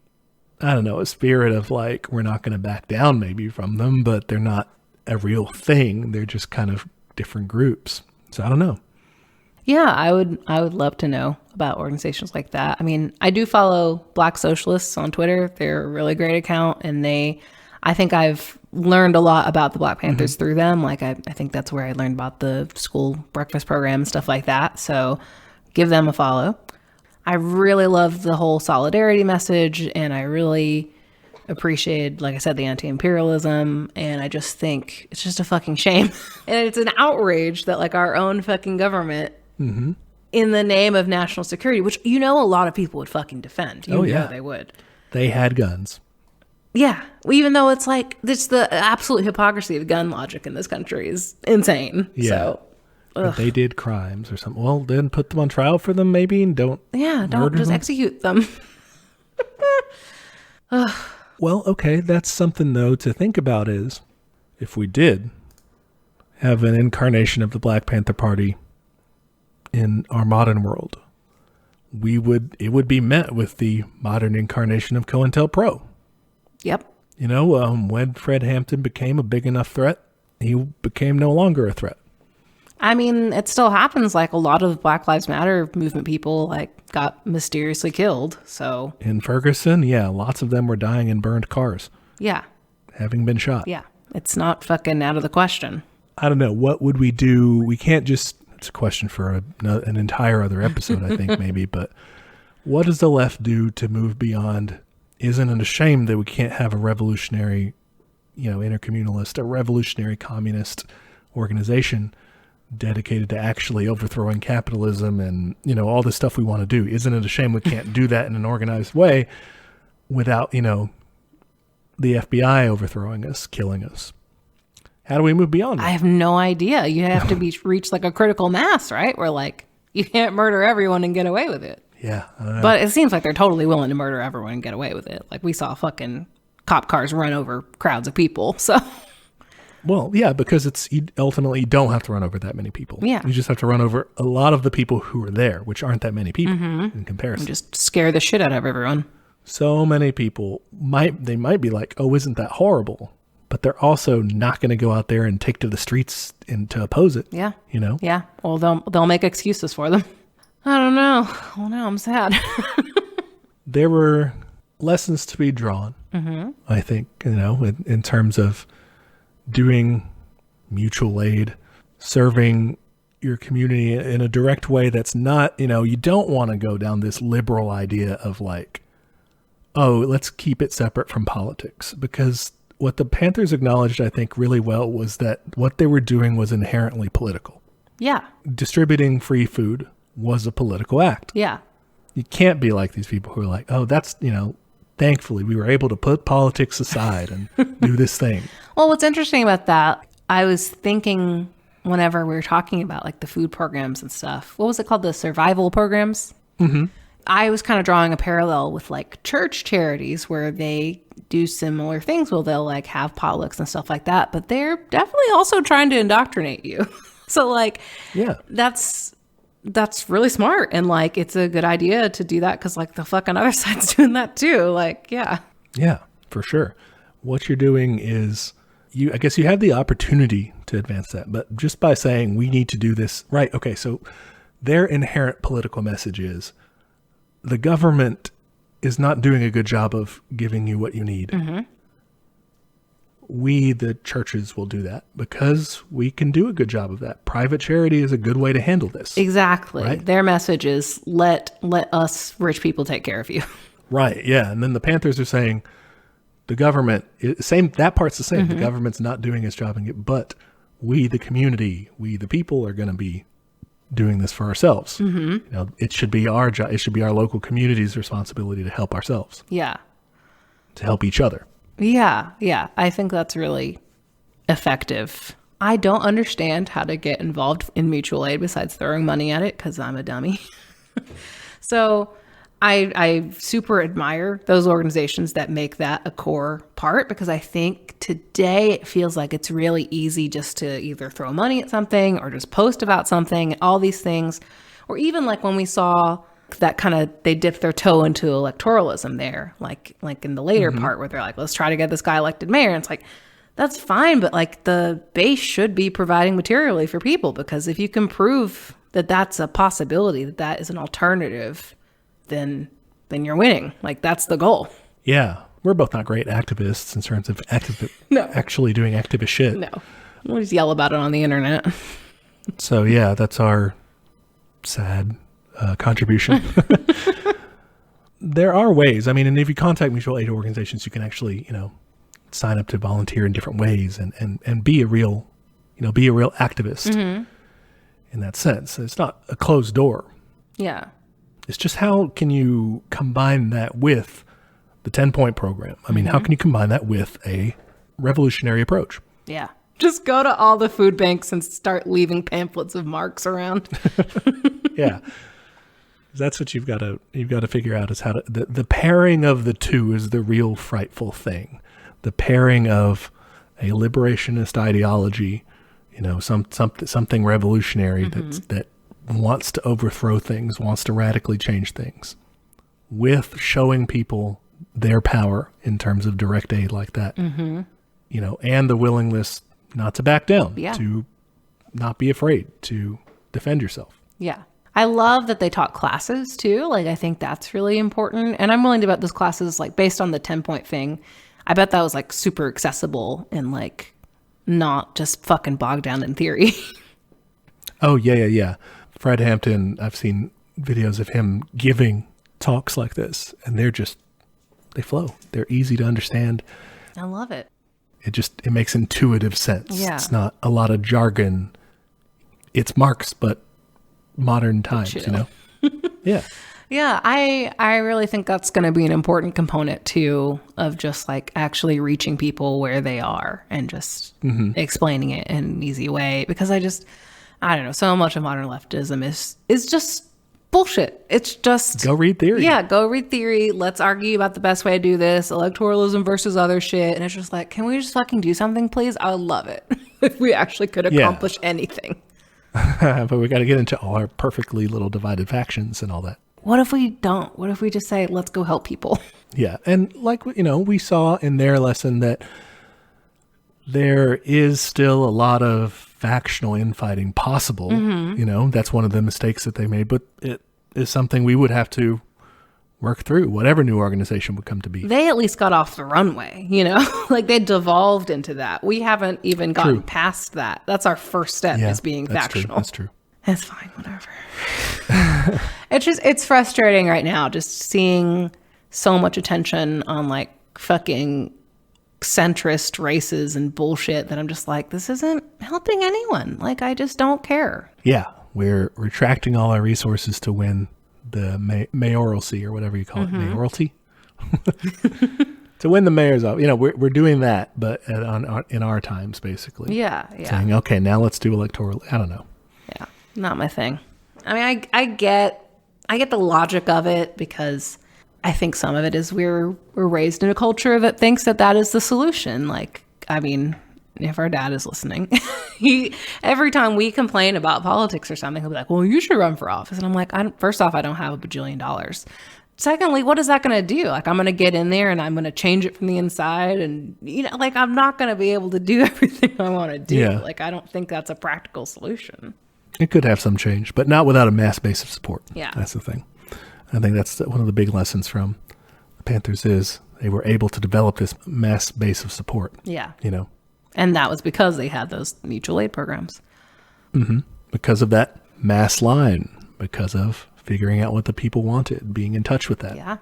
I don't know, a spirit of like, we're not going to back down maybe from them, but they're not a real thing. They're just kind of different groups. So I don't know. Yeah, I would love to know about organizations like that. I mean, I do follow Black Socialists on Twitter. They're a really great account, and I think I've learned a lot about the Black Panthers through them. Like I think that's where I learned about the school breakfast program and stuff like that. So give them a follow. I really love the whole solidarity message, and I really appreciate, like I said, the anti-imperialism, and I just think it's just a fucking shame. And it's an outrage that like our own fucking government in the name of national security, which a lot of people would fucking defend. You know they would. They had guns. Yeah. Even though it's like, it's the absolute hypocrisy of gun logic in this country is insane. Yeah. So, but they did crimes or something. Well, then put them on trial for them maybe, and don't just them. execute them. Well, okay, that's something though to think about is if we did have an incarnation of the Black Panther Party in our modern world, it would be met with the modern incarnation of COINTELPRO. Yep. When Fred Hampton became a big enough threat, he became no longer a threat. I mean, it still happens. Like a lot of Black Lives Matter movement people like got mysteriously killed. So in Ferguson, yeah, lots of them were dying in burned cars. Yeah. Having been shot. Yeah. It's not fucking out of the question. I don't know. What would we do? We can't just, it's a question for an entire other episode, I think maybe, but what does the left do to move beyond, isn't it a shame that we can't have a revolutionary, intercommunalist, a revolutionary communist organization dedicated to actually overthrowing capitalism and, all the stuff we want to do? Isn't it a shame we can't do that in an organized way without, the FBI overthrowing us, killing us? How do we move beyond that? I have no idea. You have to reach like a critical mass, right? Where like you can't murder everyone and get away with it. Yeah, I don't know. But it seems like they're totally willing to murder everyone and get away with it. Like we saw fucking cop cars run over crowds of people. So, well, yeah, because ultimately you don't have to run over that many people. Yeah, you just have to run over a lot of the people who are there, which aren't that many people in comparison. And just scare the shit out of everyone. So many people might be like, "Oh, isn't that horrible?" But they're also not going to go out there and take to the streets and to oppose it. Yeah. Yeah. Well, they'll make excuses for them. I don't know. Well, now I'm sad. There were lessons to be drawn, I think, in terms of doing mutual aid, serving your community in a direct way that's not, you don't want to go down this liberal idea of like, oh, let's keep it separate from politics. Because what the Panthers acknowledged, I think, really well was that what they were doing was inherently political. Yeah. Distributing free food was a political act. Yeah. You can't be like these people who are like, oh, that's, thankfully we were able to put politics aside and do this thing. Well, what's interesting about that, I was thinking whenever we were talking about like the food programs and stuff, what was it called? The survival programs? Mm-hmm. I was kind of drawing a parallel with like church charities where they do similar things. Well, they'll like have potlucks and stuff like that, but they're definitely also trying to indoctrinate you. So like, yeah, that's really smart. And like, it's a good idea to do that because like the fucking other side's doing that too. Like, yeah. Yeah, for sure. What you're doing is I guess you have the opportunity to advance that, but just by saying we need to do this, right? Okay. So their inherent political message is the government is not doing a good job of giving you what you need. Mm-hmm. We, the churches, will do that because we can do a good job of that. Private charity is a good way to handle this. Exactly. Right? Their message is let us rich people take care of you. Right. Yeah. And then the Panthers are saying the government, that part's the same. Mm-hmm. The government's not doing its job, but we, the community, we, the people, are going to be doing this for ourselves. Mm-hmm. It should be our job. It should be our local community's responsibility to help ourselves. Yeah. To help each other. Yeah. Yeah. I think that's really effective. I don't understand how to get involved in mutual aid besides throwing money at it because I'm a dummy. So I super admire those organizations that make that a core part because I think today it feels like it's really easy just to either throw money at something or just post about something, all these things. Or even like when we saw that kind of, they dipped their toe into electoralism there, like in the later mm-hmm. part where they're like, let's try to get this guy elected mayor. And it's like, that's fine. But like the base should be providing materially for people because if you can prove that that's a possibility, that that is an alternative, then you're winning. Like, that's the goal. Yeah. We're both not great activists in terms of No. actually doing activist shit. No. We'll just yell about it on the internet. So, yeah, that's our sad contribution. There are ways. I mean, and if you contact mutual aid organizations, you can actually, sign up to volunteer in different ways and be a real, be a real activist in that sense. It's not a closed door. Yeah. It's just how can you combine that with the 10-point program? I mean, how can you combine that with a revolutionary approach? Yeah. Just go to all the food banks and start leaving pamphlets of Marx around. Yeah. That's what you've got to figure out is how to, the pairing of the two is the real frightful thing. The pairing of a liberationist ideology, something revolutionary that wants to overthrow things, wants to radically change things, with showing people their power in terms of direct aid like that, and the willingness not to back down, to not be afraid, to defend yourself. Yeah. I love that they taught classes too. Like, I think that's really important. And I'm willing to bet those classes, like, based on the 10-point thing, I bet that was like super accessible and like not just fucking bogged down in theory. Oh, yeah. Fred Hampton, I've seen videos of him giving talks like this, and they flow. They're easy to understand. I love it. It makes intuitive sense. Yeah. It's not a lot of jargon. It's Marx, but modern times, Yeah. Yeah, I really think that's going to be an important component too of just like actually reaching people where they are and just explaining it in an easy way, because I don't know, so much of modern leftism is just bullshit. It's just go read theory. Yeah, go read theory. Let's argue about the best way to do this, electoralism versus other shit. And it's just like, can we just fucking do something, please? I would love it if we actually could accomplish anything. But we got to get into all our perfectly little divided factions and all that. What if we don't? What if we just say, let's go help people? Yeah. And like, we saw in their lesson that there is still a lot of factional infighting possible. That's one of the mistakes that they made, but it is something we would have to work through, whatever new organization would come to be. They at least got off the runway, like they devolved into that. We haven't even gotten past that. That's our first step, is being factional. That's true. It's fine, whatever. It's frustrating right now just seeing so much attention on like fucking centrist races and bullshit that I'm just like, this isn't helping anyone. Like, I just don't care. Yeah. We're retracting all our resources to win the mayoralty or whatever you call it. Mayoralty? To win the mayor's office. We're doing that, but in our times, basically. Yeah. Saying, okay, now let's do electoral. I don't know. Yeah. Not my thing. I mean, I get the logic of it, because I think some of it is we're raised in a culture that thinks that is the solution. Like, I mean, if our dad is listening, every time we complain about politics or something, he'll be like, well, you should run for office. And I'm like, first off, I don't have $1 bajillion. Secondly, what is that going to do? Like, I'm going to get in there and I'm going to change it from the inside. And, like, I'm not going to be able to do everything I want to do. Yeah. Like, I don't think that's a practical solution. It could have some change, but not without a mass base of support. Yeah. That's the thing. I think that's one of the big lessons from the Panthers is they were able to develop this mass base of support. Yeah. And that was because they had those mutual aid programs. Because of that mass line, because of figuring out what the people wanted, being in touch with that. Yeah.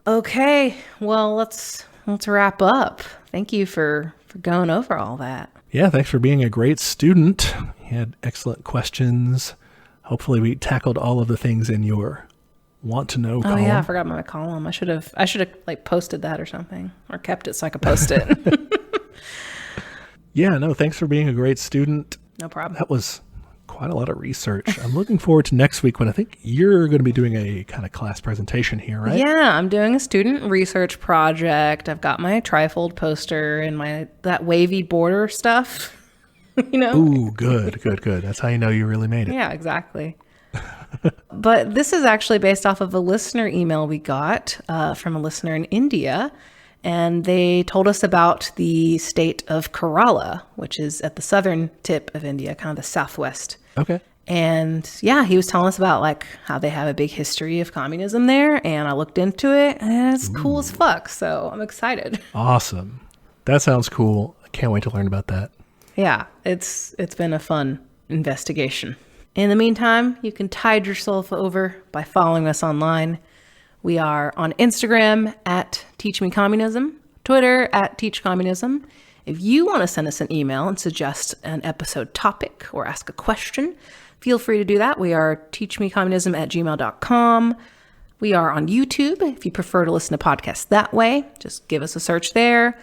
Okay. Well, let's wrap up. Thank you for going over all that. Yeah. Thanks for being a great student. You had excellent questions. Hopefully we tackled all of the things in your want to know column. Oh yeah, I forgot my column. I should have like posted that or something, or kept it so I could post it. Yeah, no, thanks for being a great student. No problem. That was quite a lot of research. I'm looking forward to next week when I think you're going to be doing a kind of class presentation here, right? Yeah, I'm doing a student research project. I've got my trifold poster and that wavy border stuff. Ooh, good. That's how you know you really made it. Yeah, exactly. But this is actually based off of a listener email we got from a listener in India. And they told us about the state of Kerala, which is at the southern tip of India, kind of the southwest. Okay. And yeah, he was telling us about like how they have a big history of communism there. And I looked into it and it's cool as fuck. So I'm excited. Awesome. That sounds cool. I can't wait to learn about that. Yeah, it's been a fun investigation. In the meantime, you can tide yourself over by following us online. We are on Instagram at teachmecommunism, Twitter at teachcommunism. If you want to send us an email and suggest an episode topic or ask a question, feel free to do that. We are teachmecommunism@gmail.com. We are on YouTube. If you prefer to listen to podcasts that way, just give us a search there.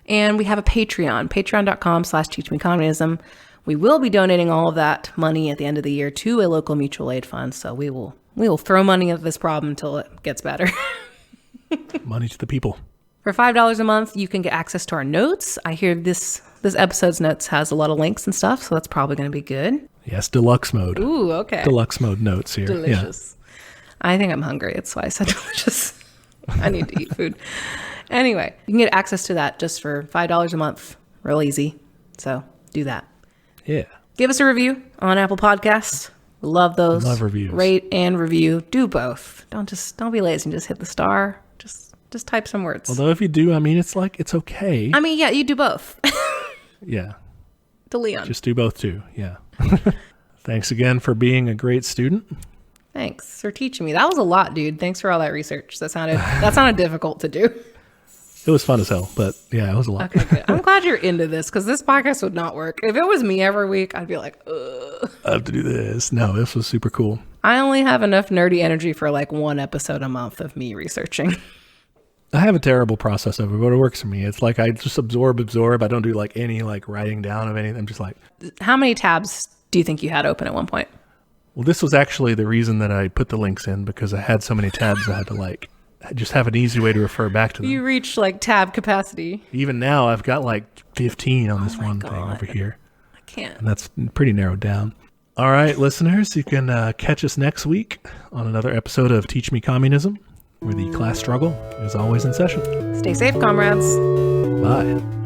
And we have a Patreon, patreon.com/teachmecommunism. We will be donating all of that money at the end of the year to a local mutual aid fund. So we will throw money at this problem until it gets better. Money to the people. For $5 a month, you can get access to our notes. I hear this episode's notes has a lot of links and stuff, so that's probably going to be good. Yes, deluxe mode. Ooh, okay. Deluxe mode notes here. Delicious. Yeah. I think I'm hungry. That's why I said delicious. I need to eat food. Anyway, you can get access to that just for $5 a month. Real easy. So do that. Yeah. Give us a review on Apple Podcasts. We love those. Love reviews. Rate and review. Do both. Don't be lazy and just hit the star. Just type some words. Although if you do, I mean, it's okay. I mean, yeah, you do both. Yeah. To Leon. Just do both too. Yeah. Thanks again for being a great student. Thanks for teaching me. That was a lot, dude. Thanks for all that research. That sounded difficult to do. It was fun as hell, but yeah, it was a lot. Okay, good. I'm glad you're into this because this podcast would not work. If it was me every week, I'd be like, ugh. I have to do this. No, this was super cool. I only have enough nerdy energy for like one episode a month of me researching. I have a terrible process of it, but it works for me. It's like I just absorb. I don't do like any like writing down of anything. I'm just like. How many tabs do you think you had open at one point? Well, this was actually the reason that I put the links in because I had so many tabs I had to like just have an easy way to refer back to them. You reached like tab capacity. Even now, I've got like 15 on this one thing over here. I can't. And that's pretty narrowed down. All right, listeners, you can catch us next week on another episode of Teach Me Communism, where the class struggle is always in session. Stay safe, comrades. Bye.